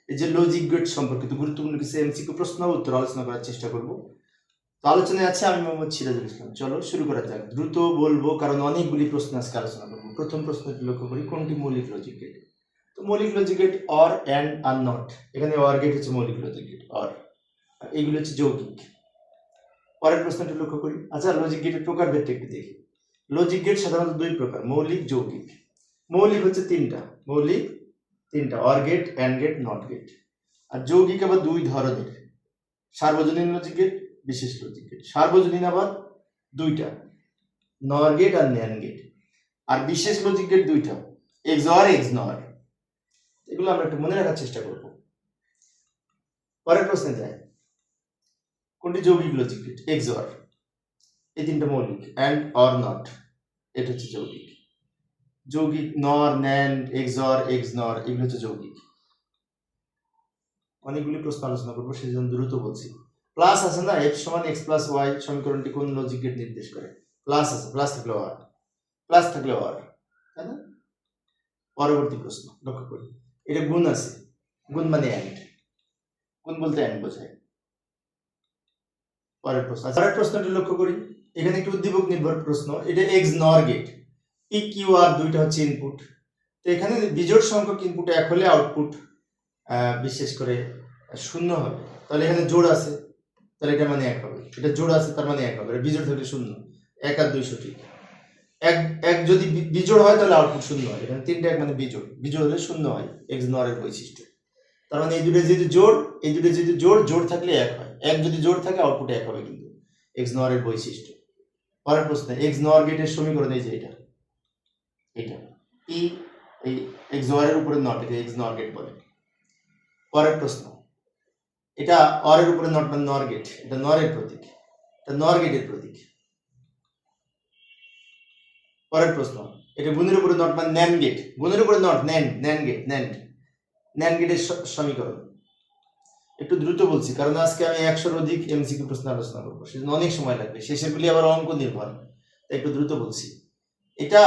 এই যে logic gate সম্পর্কিত গুরুত্বপূর্ণ কিছু এমসিকিউ প্রশ্ন উত্তর আলোচনা করার চেষ্টা করব। তো আলোচনায় আছে আমি মোহাম্মদ সিরাজুল ইসলাম। চলো শুরু করা যাক। দ্রুত বলবো কারণ অনেকগুলি প্রশ্ন আজকে আলোচনা করবো। প্রথম প্রশ্নটি লক্ষ্য করি, কোনটি মৌলিক লজিক গেট? তো মৌলিক লজিক গেট অর, অ্যান্ড, আর নট। এখানে অর গেট হচ্ছে মৌলিক লজিক গেট, অর। আর এগুলো হচ্ছে যৌগিক। পরের প্রশ্নটি লক্ষ্য করি। আচ্ছা, লজিক গেটের প্রকারভেদটা একটু দেখি। লজিক গেট সাধারণত দুই প্রকার, মৌলিক, যৌগিক। মৌলিক হচ্ছে তিনটা, মৌলিক তিনটা, or gate, and gate, not gate. আর যৌগিক আবার দুই ধরনের, সার্বজনীন লজিক গেট, বিশেষ লজিক গেট। সার্বজনীন আবার দুইটা, নর গেট আর ন্যান্ড গেট। আর বিশেষ লজিক গেট দুইটা, এক্সঅর, এক্সনর। এগুলো আমরা একটু মনে রাখার চেষ্টা করব। পরের প্রশ্নে যায়, কোনটি যৌগিক লজিক গেট? এক্সঅর, এই তিনটা মৌলিক। অ্যান্ড, অর, নট, এটা হচ্ছে যৌগিক। যৌগিক নর, ন্যান্ড, এক্সঅর, এক্সনর এগুলো হচ্ছে যৌগিক। অনেকগুলি প্রশ্ন আলোচনা করবো, সেই জন্য দ্রুত বলছি। প্লাস আছে না, এক্স সমান এক্স প্লাস ওয়াই সমীকরণটি কোন লজিক গেট নির্দেশ করে? প্লাস আছে, প্লাস থাকলে ওয়ার, প্লাস থাকলে ওয়ার, তাই না? পরবর্তী প্রশ্ন লক্ষ্য করি, এটা গুণ আছে, গুণ মানে অ্যান্ড, গুণ বলতে অ্যান্ড বোঝায়। পরের প্রশ্ন, পরের প্রশ্নটি লক্ষ্য করি, এখানে একটি উদ্দীপক নির্ভর প্রশ্ন। এটা এক্স নর গেট, পি কিউ আর দুইটা হচ্ছে ইনপুট। তো এখানে বিজোড় সংখ্যক ইনপুট এক হলে আউটপুট বিশেষ করে শূন্য হবে। তাহলে এখানে জোড় আছে, তাহলে এটা মানে এক হবে। এটা জোড় আছে, তার মানে এক হবে। বিজোড় থাকলে শূন্য, এক আর দুই সঠিক। এক যদি বিজোড় হয় তাহলে আউটপুট শূন্য হয়। এখানে তিনটা এক মানে বিজোড়, বিজোড় হলে শূন্য হয়, এক্স নরের বৈশিষ্ট্য। তার মানে এই দুটো যদি জোড়, এই দুটো যদি জোড়, জোড় থাকলে এক হয়। এক যদি জোড় থাকে আউটপুট এক হবে, কিন্তু এক্স নরের বৈশিষ্ট্য। পরের প্রশ্ন, এক্স নর গেটের সমীকরণ এই যে এটা, এটা ই এই এক্স ওয়ার এর উপরে নট, এটা এক্স নর গেট বলে। পরের প্রশ্ন, এটা অর এর উপরে নট মানে নর গেট, এটা নরের প্রতীক, এটা নর গেটের প্রতীক। পরের প্রশ্ন, এটা গুণের উপরে নট মানে ন্যান্ড গেট, গুণের উপরে not, nand, nand gate, nand, nand গেটের সমীকরণ। একটু দ্রুত বলছি কারণ আজকে আমি 100-এর অধিক এমসিকিউ প্রশ্ন আলোচনা করবো, সেজন্য অনেক সময় লাগবে, শেষের গুলি আবার অঙ্ক নির্ভর, তাই একটু দ্রুত বলছি। এটা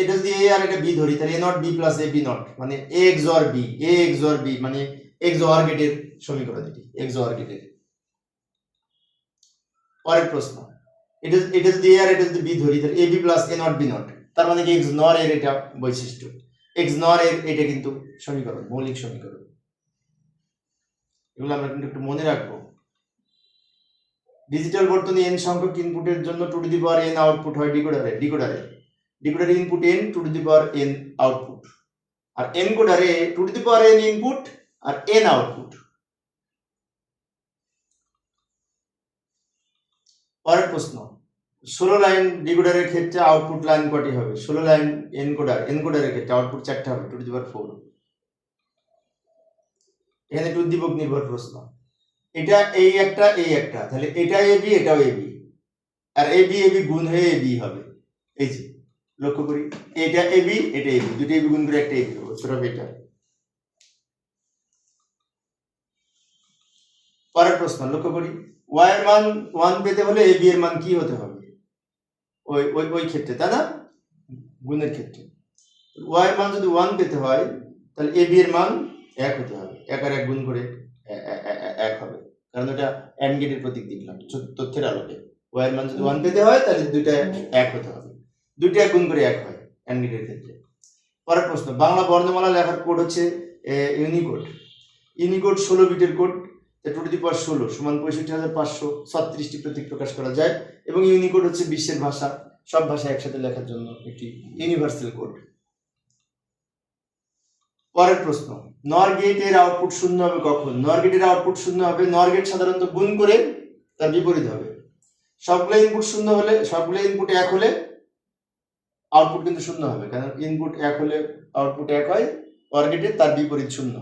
এটা যদি এ আর এটা বি ধরি, তাহলে A not B plus A B not মানে এ এক্সঅর বি, এ এক্সঅর বি মানে এক্সঅর গেটের সমীকরণ, এটি এক্সঅর গেটের। পরের প্রশ্ন, এটা এটা যদি এ আর এটা যদি বি ধরি, তাহলে A B plus A not B not, তার মানে কি এক্স নর এর এটা বৈশিষ্ট্য, এক্স নর এর এটা কিন্তু সমীকরণ, মৌলিক সমীকরণ। এগুলো আমরা কিন্তু একটু মনে রাখবো। ডিজিটাল বর্তনী n সংখ্যক ইনপুটের জন্য two to the power n output হয় ডিকোডারে, ডিকোডারে input n, two to the power n output. আর এনকোডারে two to the power n input আর n আউটপুট। পরের প্রশ্ন, 16 লাইন ডিকোডারের ক্ষেত্রে আউটপুট লাইন কটি হবে? 16 লাইন এনকোডারের ক্ষেত্রে আউটপুট 4টা হবে, টু টু দি পাওয়ার 4। এখানে একটু উদ্দীপক নির্ভর প্রশ্ন। এটা এই একটা, এই একটা, তাহলে এটা এবি, এটাও এবি, আর এবি এবি গুণ হয়ে এবি হবে। এই যে লক্ষ্য করি, এটা এবি, এটা এবি, দুটো এবি গুণ করে একটা এবি হবে, সেটা এটা। পরের প্রশ্ন লক্ষ্য করি, ওয়াই এর মান 1 পেতে হলে এবি এর মান কি হতে হবে? ওই ওই ওই ক্ষেত্রে, তাই না, গুণের ক্ষেত্রে ওয়াই এর মান যদি 1 পেতে হয়, তাহলে এবি এর মান 1 হতে হবে। 1 আর 1 গুণ করে 1 হবে, কারণ এটা এন্ড গেটের প্রতীক দিলাম তথ্যের আলোকে। ওয়াই এর মান যদি 1 পেতে হয়, তাহলে দুইটা 1 হতে হবে, দুইটা 1 গুণ করে 1 হয় এন্ড গেটের ক্ষেত্রে। পরের প্রশ্ন, বাংলা বর্ণমালা লেখার কোড হচ্ছে ইউনিকোড। ইউনিকোড 16 বিটের কোড, টু টু দি পাওয়ার 16 সমান 65,536টি প্রতীক প্রকাশ করা যায়, এবং ইউনিকোড হচ্ছে বিশ্বের ভাষা, সব ভাষা একসাথে লেখার জন্য একটি ইউনিভার্সাল কোড। পরের প্রশ্ন, নর গেটের আউটপুট শূন্য হবে কখন? নর গেটের আউটপুট শূন্য হবে, নর গেট সাধারণত গুণ করে তার বিপরীত হবে। সবগুলো ইনপুট শূন্য হলে, সবগুলো ইনপুট 1 হলে আউটপুট কিন্তু শূন্য হবে, কারণ ইনপুট 1 হলে আউটপুট 1 হয়, অর গেটের তার বিপরীত শূন্য,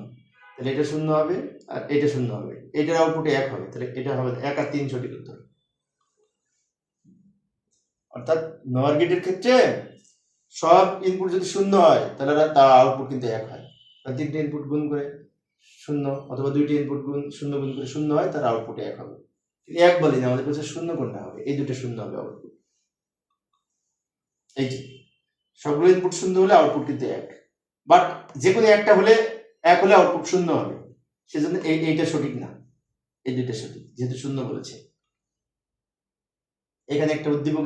তাহলে এটা শূন্য হবে আর এটা শূন্য হবে, এটার আউটপুটে 1 হবে, তাহলে এটা হবে 1 আর 3 সঠিক উত্তর। অর্থাৎ নর গেটের ক্ষেত্রে সব ইনপুট যদি শূন্য হয়, তাহলে তার আউটপুট কিন্তু 1 হয়। তিনটে ইনপুট গুণ করে শূন্য, অথবা দুইটি ইনপুট গুণ শূন্য গুণ করে শূন্য হয়, তার আউটপুটে 1 হবে। 1 বলি না, আমাদের কাছে শূন্য কোনটা হবে? এই দুটো শূন্য হবে আউটপুট। এই যে সবগুলো ইনপুট শূন্য হলে আউটপুট কিন্তু 1, বাট যে কোনো একটা হলে এক হলে আউটপুট শূন্য হবে, সেজন্য এইটা সঠিক না, এই দুইটা সঠিক, যেহেতু শূন্য বলেছে। এখানে একটা উদ্দীপক।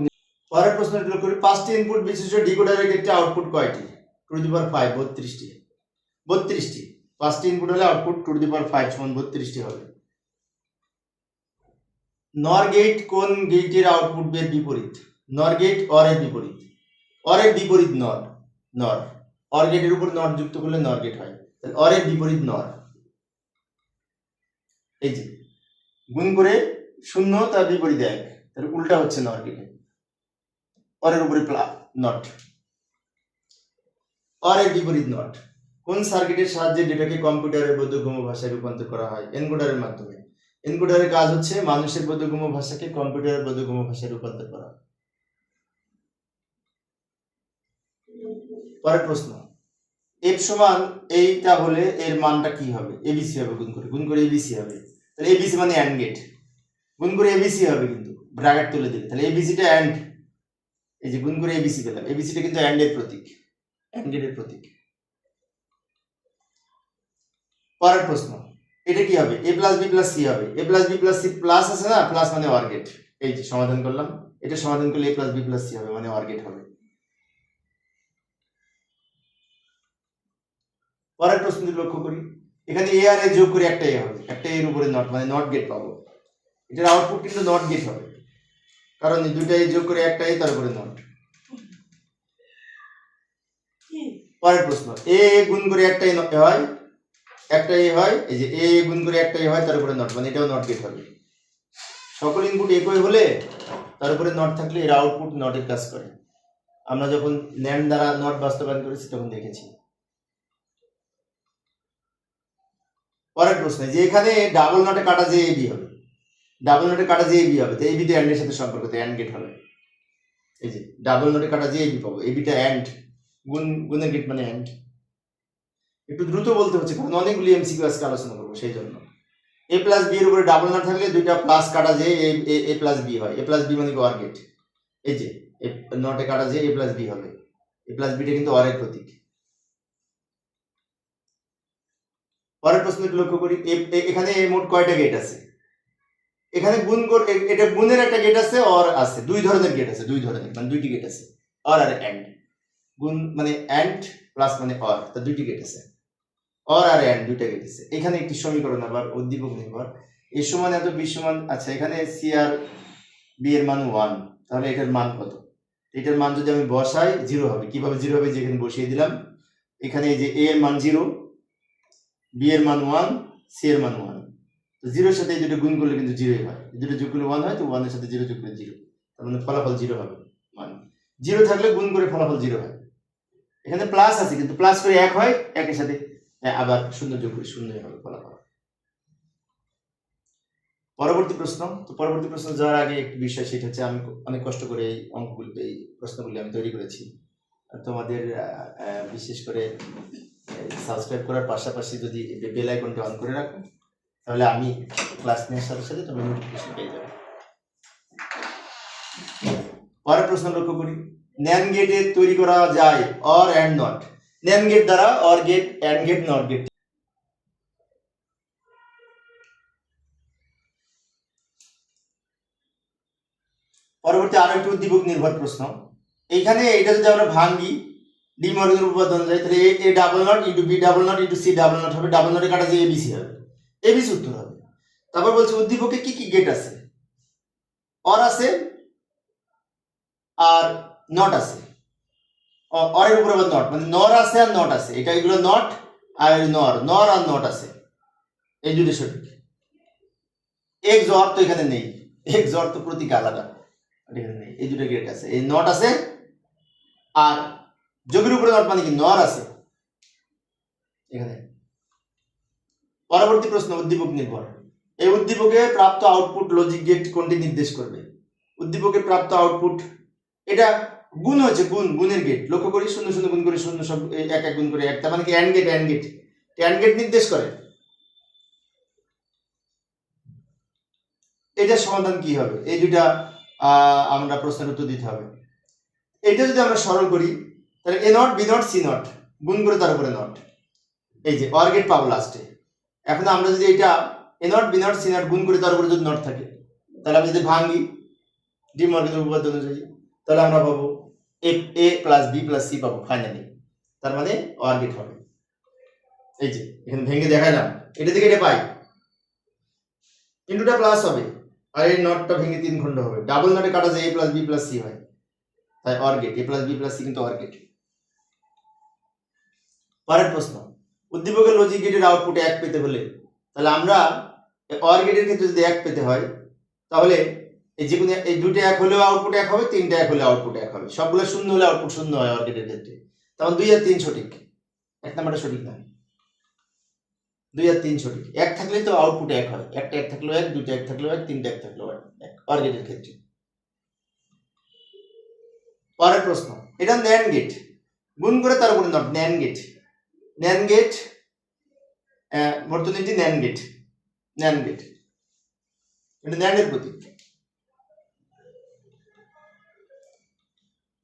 পরের প্রশ্নটি লক্ষ্য করি, 5টি ইনপুট বিশিষ্ট ডিকোডারের ক্ষেত্রে আউটপুট কয়টি? টু দি পাওয়ার 5, 32টি। 32টি, 5টি ইনপুট হলে আউটপুট টু দি পাওয়ার 5 সমান 32টি হবে। নর গেট কোন গেটের আউটপুট এর বিপরীত? নর গেট অর এর বিপরীত, অর এর বিপরীত নর। নর, অর গেটের উপর নট যুক্ত করলে নর গেট হয়, তাহলে অর এর বিপরীত নর। এই যে গুণ করে 0 তার বিপরীত 1, তাহলে উল্টা হচ্ছে নর গেটে, অর এর উপরে নট, অর এর বিপরীত নট। কোন সার্কিটের সাহায্যে ডেটাকে কম্পিউটারের বোধগম্য ভাষায় রূপান্তর করা হয়? এনকোডারের মাধ্যমে। এনকোডারের কাজ হচ্ছে মানুষের বোধগম্য ভাষাকে কম্পিউটারের বোধগম্য ভাষায় রূপান্তর করা। পরের প্রশ্ন, এফ সমান এইটা হলে এর মানটা কি হবে? এবিসি হবে, গুণ করে এবিসি হবে, তাহলে এবিসি মানে অ্যান্ড গেট, গুণ করে এবিসি হবে, কিন্তু ব্র্যাকেট তুলে দিলে, তাহলে এবিসিটা অ্যান্ড, এই যে গুণ করে এবিসি পেলাম, এবিসিটা কিন্তু অ্যান্ড এর প্রতীক, অ্যান্ড গেটের প্রতীক। পরের প্রশ্ন, এটা কি হবে? A plus B plus C হবে। A plus B plus C, plus আছে না, প্লাস মানে অর গেট। এই যে সমাধান করলাম, এটা সমাধান করলে এ প্লাস বি প্লাস সি হবে, মানে অর গেট হবে। পরের প্রশ্নটি লক্ষ্য করি, এখানে এ আর এ যোগ করে একটা এ হবে, একটা এর উপরে নট, মানে নট গেট পাবো। এটার আউটপুট কিন্তু নট গেট হবে, কারণ দুইটা এ যোগ করে একটা এ, তার উপরে নট। পরের প্রশ্ন, এ গুণ করে একটা এ হয়, একটা এ হয়, এই যে এ গুণ করে একটা এ হয়, তার উপরে নট, মানে এটাও নট গেট হবে। সকল ইনপুট একই হলে তার উপরে নট থাকলে এর আউটপুট নটের কাজ করে। আমরা যখন ন্যান্ড দ্বারা নট বাস্তবায়ন করেছি তখন দেখেছি। পরের প্রশ্ন, যে এখানে ডাবল নটে কাটা যে এবি হবে, ডাবল নটে কাটা যে এবি হবে, তো এবি তো অ্যান্ড এর সাথে সম্পর্কিত, অ্যান্ড গেট হবে। এই যে ডাবল নটে কাটা যে এবি পাবো, এবিটা অ্যান্ড, গুণের গেট মানে অ্যান্ড। একটু দ্রুত বলতে হচ্ছে কারণ অনেকগুলি এমসিকিউ আজকে আলোচনা করবো, সেই জন্য। এ প্লাস বি এর উপরে ডাবল নট থাকলে দুইটা প্লাস কাটা যে এ প্লাস বি হয়, এ প্লাস বি মানে অর গেট। এই যে নটে কাটা যে এ প্লাস বি হবে, এ প্লাস বিটা কিন্তু অর এর প্রতীক। পরের প্রশ্নটি লক্ষ্য করি, এখানে মোট কয়টা গেট আছে? এখানে গুণ করে, এটা গুণের একটা গেট আছে, অর আছে, দুই ধরনের গেট আছে, দুই ধরনের, মানে দুইটি গেট আছে, অর আর অ্যান্ড। গুণ মানে অ্যান্ড, প্লাস মানে অর, তা দুইটি গেট আছে, অর আর অ্যান্ড দুইটা গেট আছে। এখানে একটি সমীকরণ আবার উদ্দীপক নির্ভর, এ সমান এত বি সমান, আচ্ছা এখানে সি আর বি এর মান 1, তাহলে এটার মান কত? এটার মান যদি আমি বসাই 0 হবে। কিভাবে 0 হবে? যেখানে বসিয়ে দিলাম, এখানে এই যে এ এর মান 0, বি এর মান 1, সি এর মান 1, তো 0 এর সাথে এই দুটো গুণ করলে কিন্তু 0ই হয়, দুটো যোগ করলে 1 হয়, তো 1 এর সাথে 0 যোগ করলে 0, তার মানে ফলাফল 0 হবে। মানে 0 থাকলে গুণ করে ফলাফল 0 হয়। এখানে প্লাস আছে, কিন্তু প্লাস করে 1 হয়, 1 এর সাথে আবার 0 যোগ করে 0ই হবে ফলাফল। পরবর্তী প্রশ্ন, তো পরবর্তী প্রশ্ন যাওয়ার আগে একটি বিষয়, সেটা হচ্ছে আমি অনেক কষ্ট করে এই অঙ্কগুলি, এই প্রশ্নগুলি আমি তৈরি করেছি। তোমাদের বিশেষ করে সাবস্ক্রাইব করার পাশাপাশি যদি বেল আইকনটা অন করে রাখো, তাহলে আমি ক্লাস নেওয়ার সাথে সাথে তুমি নোটিফিকেশন পেয়ে যাবে। পরের প্রশ্ন লক্ষ্য করি, ন্যান্ড গেটে তৈরি করা যায় or and not. Nand gate দ্বারা or gate, and gate, not gate. পরবর্তী আরো একটি উদ্দীপক নির্ভর প্রশ্ন, এইখানে এটা যদি আমরা ভাঙি, ডি মর্গানের উপপাদ্য অনুযায়ী, তাহলে A double not into B double not into C double not হবে, ডাবল নটে কাটা যে এবিসি হবে, এবিসি উত্তর হবে। তারপর বলছে উদ্দীপকে কি কি গেট আছে? অর আছে আর নট আছে, অরের উপরে আবার নট, মানে নর আছে আর নট আছে, এটা এগুলো নট আর নর, নর আর নট আছে, এই দুটো সঠিক। এক্স অর তো এখানে নেই, এক্স অর তো প্রতীক আলাদা, এখানে নেই, এই দুটো গেট আছে, এই নট আছে, আর যোগের উপরে নট মানে কি নর আছে এখানে। পরবর্তী প্রশ্ন, উদ্দীপক নির্ভর, এই উদ্দীপকে প্রাপ্ত আউটপুট লজিক গেট কোনটি নির্দেশ করবে? উদ্দীপকে প্রাপ্ত আউটপুট, এটা গুণ হচ্ছে, গুণের গেট, লক্ষ্য করি 0 0 গুণ করে 0 সব 1 1 গুণ করে 1, তার মানে কি and gate, and gate, and gate নির্দেশ করে। এটার সমাধান কি হবে? এই দুইটা আমরা প্রশ্নের উত্তর দিতে হবে। এটা যদি আমরা সরল করি, তাহলে A not B not C not, গুণ করে তার উপরে নট, এই যে অর গেট পাবো লাস্টে। এখন আমরা যদি এটা A not B not C not গুণ করে তার উপরে যদি নট থাকে, তাহলে আমি যদি ভাঙি ডি মর্গানের উপপাদ্য অনুযায়ী, তাহলে আমরা পাবো এ প্লাস বি প্লাস সি পাবো ফাইনালি। তার মানে অর গেট হবে। এই যে এখানে ভেঙে দেখালাম, এটা থেকে এটা পাই, ইন্টুটা প্লাস হবে, আর এই নটটা ভেঙে 3 খণ্ড হবে। ডাবল নটে কাটা যায় A plus B plus C হয়, তাই or gate A plus B plus C কিন্তু অর গেট। পরের প্রশ্ন, উদ্দীপকের লজিক গেটের আউটপুটে 1 পেতে হলে, তাহলে আমরা অর গেটের ক্ষেত্রে যদি 1 পেতে হয়, তাহলে এই যে কোনো এই দুটো 1 হলেও আউটপুট 1 হবে, তিনটা 1 হলে আউটপুট 1 হবে, সবগুলো শূন্য হলে আউটপুট শূন্য হয় অর গেটের ক্ষেত্রে। তখন 2 আর 3 সঠিক, 1 নাম্বারটা সঠিক নয়, 2 আর 3 সঠিক। 1 থাকলেই তো আউটপুট 1 হয়, একটা 1 থাকলেও 1, দুটো 1 থাকলেও 1, তিনটা 1 থাকলেও 1 অর গেটের ক্ষেত্রে। পরের প্রশ্ন, এটা ন্যান্ড গেট, গুণ করে তার উপরে not, nand gate, nand gate বর্তনীটি ন্যান্ড গেট, ন্যান্ড গেট এটা ন্যান্ডের প্রতীক।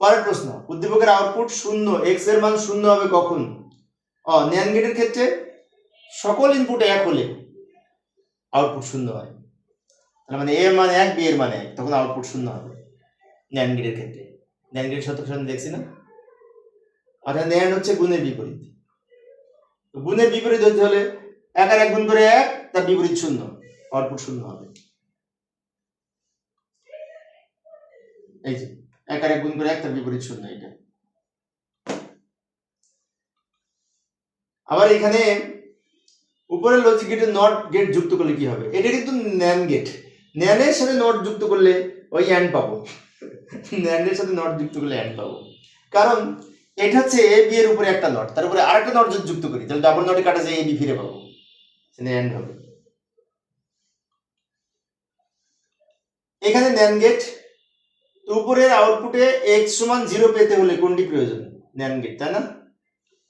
পরের প্রশ্ন, উদ্দীপকের আউটপুট শূন্য, এক্স এর মান শূন্য হবে কখন? ন্যান্ড গেটের ক্ষেত্রে সকল ইনপুট 1 হলে আউটপুট শূন্য হয়, তার মানে এ এর মান 1, বি এর মান 1, তখন আউটপুট শূন্য হবে ন্যান্ড গেটের ক্ষেত্রে। ন্যান্ড গেটের শর্ত সামনে দেখছি না, অর্থাৎ ন্যান্ড হচ্ছে গুণের বিপরীত। গুণের বিপরীত হতে হলে 1 আর 1 গুণ করে 1, তার বিপরীত শূন্য, আউটপুট শূন্য হবে। এই যে 1 আর 1 গুণ করে 1, তার বিপরীত শূন্য, এটা। আবার এখানে উপরের লজিক গেটে নট গেট যুক্ত করলে কি হবে? এটা কিন্তু ন্যান্ড গেট, ন্যান্ডের সাথে নট যুক্ত করলে ওই অ্যান্ড পাবো, ন্যান্ডের সাথে নট যুক্ত করলে অ্যান্ড পাবো, কারণ এটা হচ্ছে এ বি এর উপরে একটা নট, তার উপরে আরেকটা নট যদি যুক্ত করি, তাহলে ডাবল নটে কাটা যায় এ বি ফিরে পাবো, সেটা অ্যান্ড হবে। এখানে ন্যান্ড গেট, তো উপরের আউটপুটে x সমান 0 পেতে হলে কোনটি প্রয়োজন? ন্যান্ড গেট, তাই না?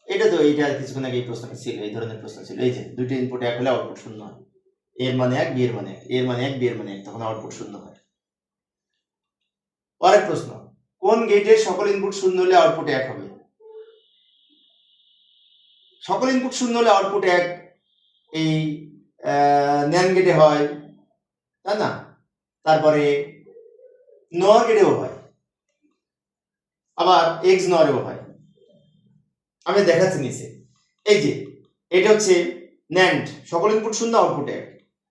এটা তো এইটা কিছুক্ষণ আগে এই প্রশ্নটা ছিল, এই ধরনের প্রশ্ন ছিল। এই যে দুইটা ইনপুট 1 হলে আউটপুট শূন্য হয়, এর মানে 1, বি এর মানে 1, এর মানে 1, বি এর মানে 1, তখন আউটপুট শূন্য হয়। পরের প্রশ্ন, কোন গেটে সকল ইনপুট শূন্য হলে আউটপুট 1 হবে? সকল ইনপুট শূন্য হলে আউটপুট 1 এই ন্যান্ড গেটে হয়, তাই না? তারপরে নর গেটেও হয়, আবার এক্স নরেও হয়। আমি দেখাচ্ছি নিচে। এই যে এটা হচ্ছে ন্যান্ড, সকল ইনপুট শূন্য আউটপুট 1,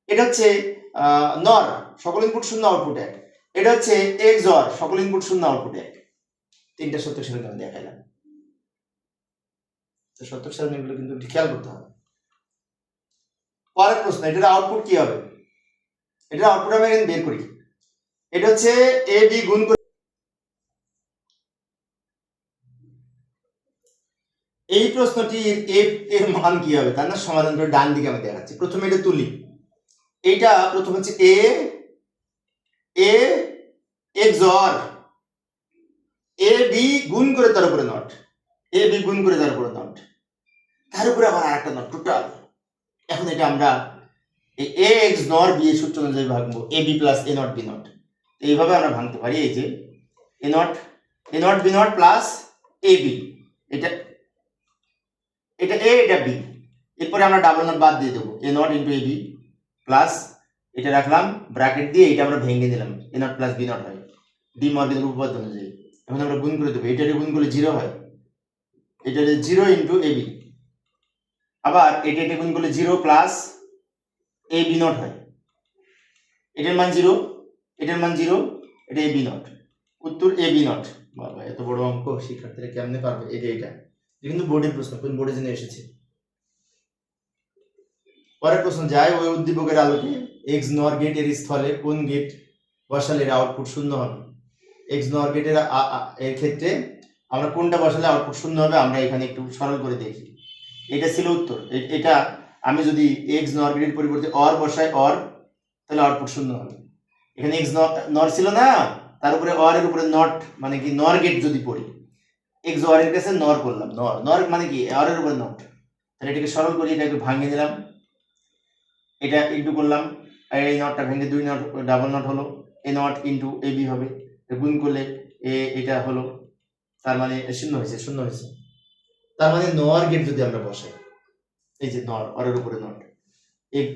এটা হচ্ছে নর, সকল ইনপুট শূন্য আউটপুট 1, এটা হচ্ছে এক্স অর, সকল ইনপুট শূন্য আউটপুট 1। তিনটা সত্য সারণী আমি দেখাইলাম, তো সত্য সারণীগুলো কিন্তু একটু খেয়াল করতে হবে। পরের প্রশ্ন, এটার আউটপুট কি হবে? এটার আউটপুট আমি এখানে বের করি, এটা হচ্ছে এ বি গুণ করে, এই প্রশ্নটির এফ এর মান কি হবে তার না সমাধান করে ডান দিকে আমি দেখাচ্ছি। প্রথমে এটা তুলি, এইটা প্রথম হচ্ছে A x or A B গুণ করে তার উপরে নট, এ বি গুণ করে তার উপরে নট, তার উপরে আবার আরেকটা নট টোটাল। এখন এটা আমরা এই এ এক্স নর বি এর সূত্র অনুযায়ী ভাঙবো, A B plus A not B not, এইভাবে আমরা ভাঙতে পারি। এই যে A not B not plus A B, এটা এটা এ এটা বি, এরপরে আমরা ডাবল নট বাদ দিয়ে দেবো, A not into A B plus এটা রাখলাম ব্র্যাকেট দিয়ে, এটা আমরা ভেঙে দিলাম, A not plus B not হয় ডি মর্গানের উপপাদ্য অনুযায়ী। এখন আমরা গুণ করে দেবো, এটারে গুণ করলে 0 হয়, এটারে 0 ইন্টু এ বি, আবার এটা গুণ করলে 0 প্লাস এ বি নট হয়, এটার মান 0, এটার মান 0, এটা এ বি নট, উত্তর এ বি নট। বাবা এত বড় অঙ্ক শিক্ষার্থীরা কেমনে পারবে? এটা কিন্তু বোর্ডের প্রশ্ন, কোন বোর্ডে জন্য এসেছে। পরের প্রশ্ন, যায় ওই উদ্দীপকের আলোকে এক্স নর গেটের স্থলে কোন গেট বসালে এর আউটপুট শূন্য হবে? এক্স নর গেটের এর ক্ষেত্রে আমরা কোনটা বসালে আউটপুট শূন্য হবে, আমরা এখানে একটু সরল করে দেখি। এটা ছিল উত্তর, এটা আমি যদি এক্স নর গেটের পরিবর্তে অর বসাই, অর, তাহলে আউটপুট শূন্য হবে। এখানে এক্স নর ছিল না, তার উপরে অর এর উপরে নট, মানে কি নর গেট যদি পড়ি, এক্স অর এর কাছে নর করলাম, নর মানে কি অর এর উপরে নট, তাহলে এটাকে সরল করি, এটা একটু ভাঙিয়ে দিলাম, এটা ইন্টু করলাম, আর এই নটটা ভেঙে 2 নট ডাবল নট হলো, এ নট ইন্টু এ বি হবে, গুণ করলে এটা হলো, তার মানে শূন্য হয়েছে, তার মানে নর গেট যদি আমরা বসাই, এই যে নর, অরের উপরে নট,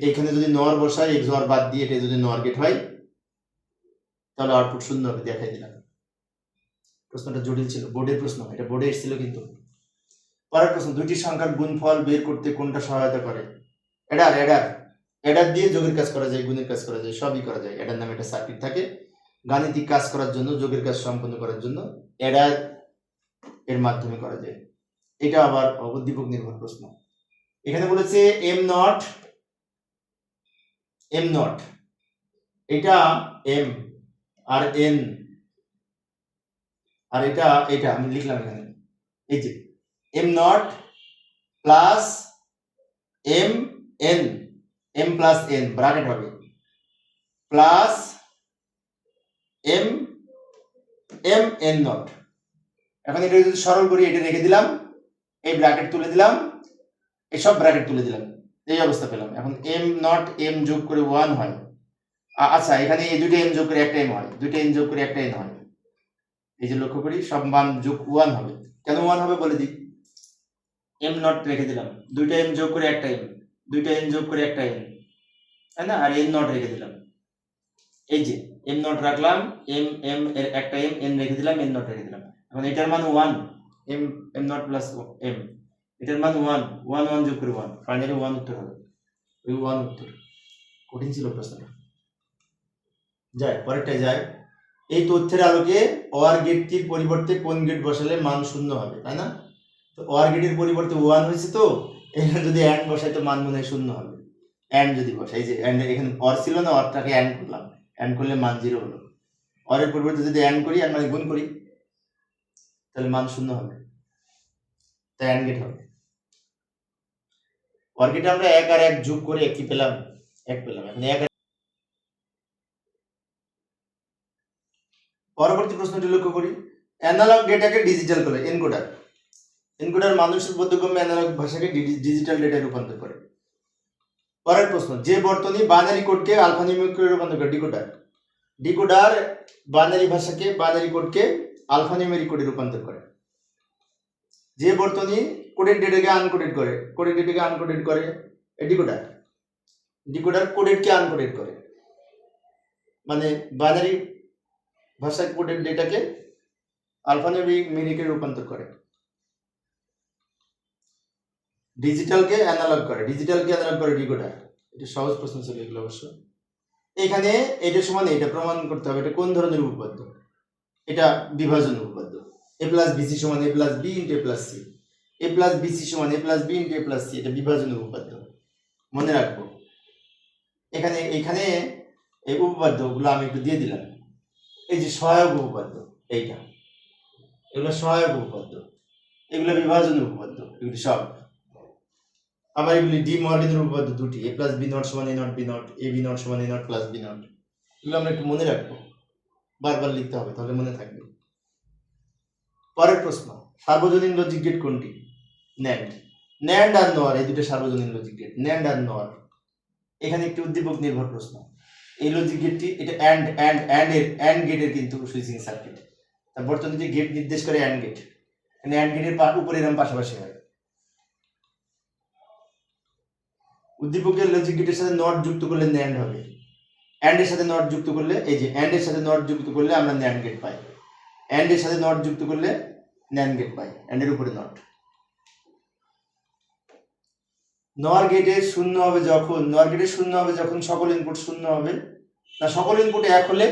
এখানে যদি নর বসায় এক্স অর বাদ দিয়ে এটা যদি নর গেট হয় তাহলে আউটপুট শূন্য হবে, দেখাই দিলাম। প্রশ্নটা জটিল ছিল, বোর্ডের প্রশ্ন, এটা বোর্ডে এসেছিল কিন্তু। পরের প্রশ্ন, দুইটি সংখ্যার গুণফল বের করতে কোনটা সহায়তা করে? অ্যাডার। অ্যাডার দিয়ে যোগের কাজ করা যায়, গুণের কাজ করা যায়, সবই করা যায়। অ্যাডার নামে একটা সার্কিট থাকে, গাণিতিক কাজ করার জন্য, যোগের কাজ সম্পন্ন করার জন্য অ্যাডার এর মাধ্যমে করা যায়। এটা আবার উদ্দীপক নির্ভর প্রশ্ন। এখানে বলেছে এম নট, এটা এম আর এন, আর এটা আমি লিখলাম এখানে, এই যে M not plus M N, M plus N bracket হবে, plus M M N not. এখন এটা যদি সরল করি, এটা রেখে দিলাম, এই ব্র্যাকেট তুলে দিলাম, এই সব ব্র্যাকেট তুলে দিলাম, এই অবস্থা পেলাম। এখন এম নট এম যোগ করে 1 হয়। আচ্ছা, এখানে এই দুটো এম যোগ করে একটা এম হয়, দুটো এম যোগ করে একটা এন হয়। এই যে লক্ষ্য করি, সব মান যোগ 1 হবে। কেন 1 হবে বলে দিই, এম নট রেখে দিলাম, দুইটা এম যোগ করে একটা এম, দুইটা এন যোগ করে একটা এন, তাই না? আর এন নট রেখে দিলাম, এই যে এম নট রাখলাম, এম এম এর একটা এম, এন রেখে দিলাম, এন নট রেখে দিলাম। এখন এটার মান 1, M M not plus M, এটার মান 1, 1 1 যোগ করে 1, ফাইনালি 1 উত্তর হবে। ওই 1 উত্তর। কঠিন ছিল প্রশ্নটা। যায়, পরেরটায় যায়। এই তথ্যের আলোকে OR গেটটির পরিবর্তে কোন গেট বসালে মান শূন্য হবে, তাই না? তো OR গেটের পরিবর্তে 1 হয়েছে, তো এখানে যদি অ্যান্ড বসাই তো মান মনে হয় শূন্য হবে। অ্যান্ড যদি বসাই, এই যে অ্যান্ড, এখানে OR ছিল না, ORটাকে অ্যান্ড করলাম, অ্যান্ড করলে মান 0 হলো। OR এর পরিবর্তে যদি অ্যান্ড করি, আর মানে গুণ করি, তাহলে মান শূন্য হবে, তাই অ্যান্ড গেট হবে। OR গেটে আমরা 1 আর 1 যোগ করে কি পেলাম? 1 পেলাম। এখন 1। পরবর্তী প্রশ্নটি লক্ষ্য করি, অ্যানালগ ডেটাকে ডিজিটাল করে এনকোডার। এনকোডার মানুষের বোধগম্য অ্যানালগ ভাষাকে ডিজিটাল ডেটায় রূপান্তর করে। পরের প্রশ্ন, যে বর্তনী বাইনারি কোডকে আলফানিউমেরিকে রূপান্তর করে? ডিকোডার। ডিকোডার বাইনারি ভাষাকে, বাইনারি কোডকে আলফানিউমেরিক কোডে রূপান্তর করে। যে বর্তনী কোডেড ডেটাকে আনকোডেড করে, কোডেড ডেটাকে আনকোডেড করে ডিকোডার। ডিকোডার কোডেডকে আনকোডেড করে, মানে বাইনারি ভাষায় কোডেড ডেটাকে আলফানিউমেরিকে রূপান্তর করে। ডিজিটালকে অ্যানালগ করে, ডিজিটালকে অ্যানালগ করে ডিকোডার। এটা সহজ প্রশ্ন ছিল এগুলো অবশ্য। এখানে এটা সমান এটা প্রমাণ করতে হবে, এটা কোন ধরনের উপপাদ্য? এটা বিভাজন উপপাদ্য। a প্লাস বিসি সমান a plus B into a plus C, a plus BC সমান a plus B into a plus C, এটা বিভাজন উপপাদ্য, মনে রাখবো। এখানে এই উপপাদ্যগুলো আমি একটু দিয়ে দিলাম। এই যে সহায়ক উপপাদ্য, এইটা, এগুলো সহায়ক উপপাদ্য, এগুলো বিভাজন উপপাদ্য, এগুলি সব। আবার এগুলি ডি মর্গানের উপপাদ্য দুটি, a প্লাস বি নট সমান a not B not, a B not সমান a not plus B not. এগুলো আমরা একটু মনে রাখবো, বারবার লিখতে হবে, তাহলে মনে থাকবে। পরের প্রশ্ন, সার্বজনীন লজিক গেট কোনটি? ন্যান্ড। ন্যান্ড আর নর, এই দুটো সার্বজনীন লজিক গেট, ন্যান্ড আর নর। এখানে একটি উদ্দীপক নির্ভর প্রশ্ন। এই লজিক গেটটি, এটা অ্যান্ড গেটের কিন্তু সুইচিং সার্কিট। তার বর্তমানে যে গেট নির্দেশ করে অ্যান্ড গেট, অ্যান্ড গেটের উপরে এরকম পাশাপাশি হয়। উদ্দীপকের লজিক গেটের সাথে নট যুক্ত করলে ন্যান্ড হবে, অ্যান্ড এর সাথে নট যুক্ত করলে, এই যে অ্যান্ড এর সাথে নট যুক্ত করলে আমরা ন্যান্ড গেট পাই, অ্যান্ড এর সাথে নট যুক্ত করলে ন্যান্ড গেট পাই, অ্যান্ড এর উপরে নট। নর গেটের শূন্য হবে যখন, নর গেটের শূন্য হবে যখন সকল ইনপুট শূন্য হবে, না সকল ইনপুট 1 হলে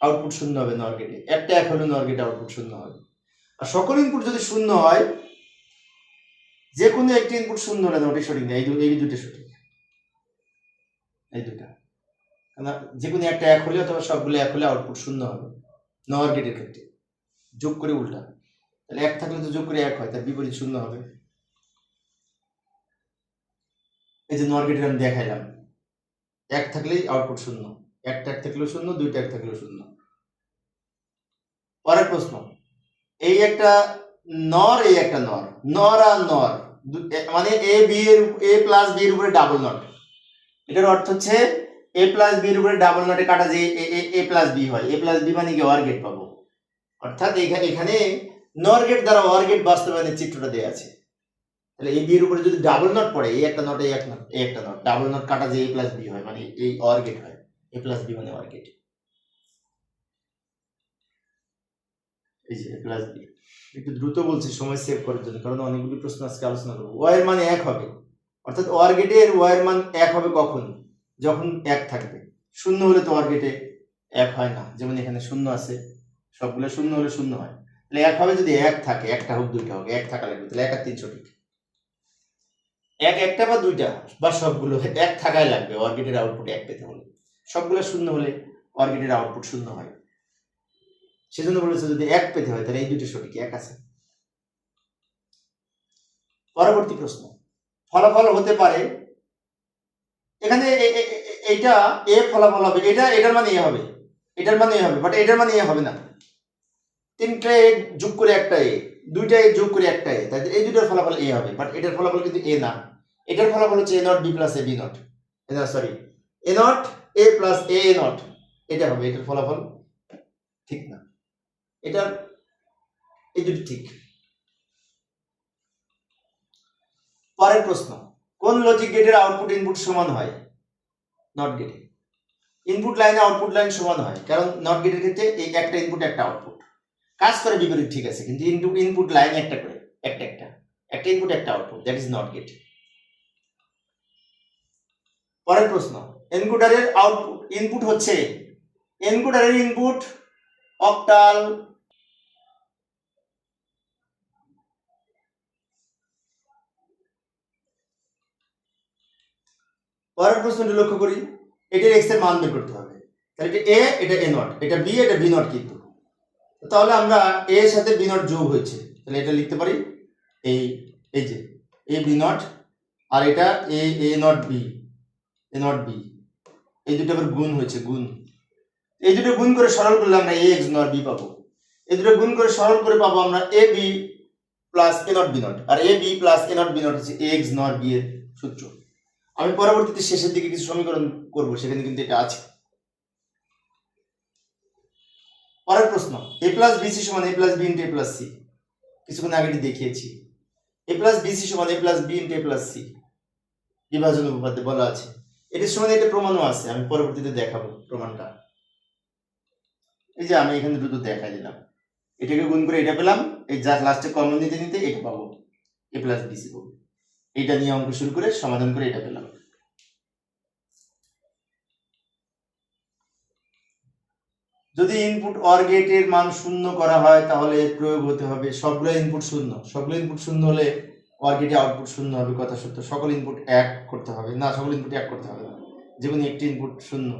আউটপুট শূন্য হবে নর গেটে, একটা 1 হলে নর গেটে আউটপুট শূন্য হবে। আর সকল ইনপুট যদি শূন্য হয়, যে কোনো একটি ইনপুট শূন্য হলে না, ওটাই সঠিক না, এই দুটো সঠিক, এই দুটা। যে কোনো একটা 1 হলে অথবা সবগুলো 1 হলে আউটপুট শূন্য হবে নর গেটের ক্ষেত্রে। যোগ করে উল্টা, তাহলে 1 থাকলে তো যোগ করে 1 হয়, তার বিপরীত শূন্য হবে। এই যে নর গেটের আমি দেখাইলাম, 1 থাকলেই আউটপুট শূন্য, একটা 1 থাকলেও শূন্য, দুইটা 1 থাকলেও শূন্য। পরের প্রশ্ন, এই একটা নর, এই একটা নর, নর আর নর মানে এ প্লাস বি এর উপরে ডাবল নট। এটার অর্থ হচ্ছে এ প্লাস বি এর উপরে ডাবল নটে কাটা যে এ প্লাস বি হয়, এ প্লাস বি মানে কি OR গেট পাবো। অর্থাৎ এখানে নর গেট দ্বারা OR গেট বাস্তবায়নের চিত্রটা দেওয়া আছে। তাহলে এই বি এর উপরে যদি ডাবল নট পড়ে, এই একটা নট, এই একটা নট, এই একটা নট, ডাবল নট কাটা যে এ প্লাস বি হয়, মানে এই অর গেট হয়, এ প্লাস বি মানে অর গেট। এই যে এ প্লাস বি। একটু দ্রুত বলছি সময় সেভ করার জন্য, কারণ অনেকগুলি প্রশ্ন আজকে আলোচনা করবো। ওয়াই এর মান 1 হবে, অর্থাৎ অর গেটের ওয়াই এর মান 1 হবে কখন? যখন 1 থাকবে। শূন্য হলে তো অর গেটে 1 হয় না, যেমন এখানে শূন্য আছে, সবগুলো শূন্য হলে শূন্য হয়। তাহলে 1 হবে যদি 1 থাকে, একটা হোক দুইটা হোক, 1 থাকা লাগবে, তাহলে 1 আর 3 সঠিক। 1 একটা বা দুইটা বা সবগুলো 1 থাকাই লাগবে অর গেটের আউটপুট 1 পেতে হলে। সবগুলো শূন্য হলে অর গেটের আউটপুট শূন্য হয়, সেজন্য বলেছে যদি 1 পেতে হয় তাহলে এই দুটো সঠিক, 1 আছে। পরবর্তী প্রশ্ন, ফলাফল হতে পারে, এখানে এইটা এ ফলাফল হবে, এটার মানে এ হবে, এটার মানে এ হবে, বাট এটার মানে এ হবে না। 3টে এ যোগ করে একটা এ, 2টা এ যোগ করে একটা এ, তাই এই দুটোর ফলাফল এ হবে, বাট এটার ফলাফল কিন্তু এ না। এটার ফলাফল হচ্ছে A not B plus A B not, sorry A not A plus A not, এটা হবে। এটার ফলাফল ঠিক না, এটার এই দুটো ঠিক। পরের প্রশ্ন, কোন লজিক গেটের আউটপুট ইনপুট সমান হয়? নট গেটে ইনপুট লাইন আউটপুট লাইন সমান হয়, কারণ নট গেটের ক্ষেত্রে এই একটা ইনপুট একটা আউটপুট কাজ করে বিপরীত, ঠিক আছে, কিন্তু ইনপুট লাইন একটা করে, একটা ইনপুট একটা output, that is not gate. পরের প্রশ্ন, এনকোডারের আউটপুট ইনপুট হচ্ছে, এনকোডারের ইনপুট অক্টাল, পরের প্রশ্নটি লক্ষ্য করি, এটার এক্স এর মান বের করতে হবে। তাহলে এটা এ, এটা এ নট, এটা বি, এটা বি নট, কিন্তু তাহলে আমরা এ এর সাথে বি নট যোগ হয়েছে, তাহলে এটা লিখতে পারি এই যে এ বি নট, আর এটা A A not B, A not B, এই দুটো আবার গুণ হয়েছে, গুণ, এই দুটো গুণ করে সরল করলে আমরা এ এক্স নট বি পাবো। এই দুটো গুণ করে সরল করে পাবো আমরা A B plus A not B not, আর A B plus A not B not হচ্ছে এ এক্স নট বি এর সূত্র। আমি পরবর্তীতে শেষের দিকে কিছু সমীকরণ করব, সেখানে কিন্তু এটা আছে। পরের প্রশ্ন, এ প্লাস বিসি সমান এ প্লাস বি ইন্টু এ প্লাস সি, কিছুক্ষণ আগে দেখিয়েছি। এ প্লাস বিসি সমান এ প্লাস বি ইন্টু এ প্লাস সি, বিভাজন উপপাদ্যে বলা আছে। এটার সমান এটা প্রমাণও আছে, আমি পরবর্তীতে দেখাবো প্রমাণটা। এই যে আমি এখানে দ্রুত দেখাই দিলাম, এটাকে গুণ করে এটা পেলাম, এই যা লাস্টে কমন নিতে নিতে এটা পাবো, এ প্লাস বিসি পাবো। এটা নিয়ে অঙ্ক শুরু করে সমাধান করে এটা পেলাম। যদি ইনপুট অর গেটের মান শূন্য করা হয় তাহলে এর প্রয়োগ হতে হবে সবগুলো ইনপুট শূন্য, সবগুলো ইনপুট শূন্য হলে অর গেটে আউটপুট শূন্য হবে, কথা সত্য। সকল ইনপুট 1 করতে হবে না, সকল ইনপুট 1 করতে হবে না, যে কোনো একটি ইনপুট শূন্য,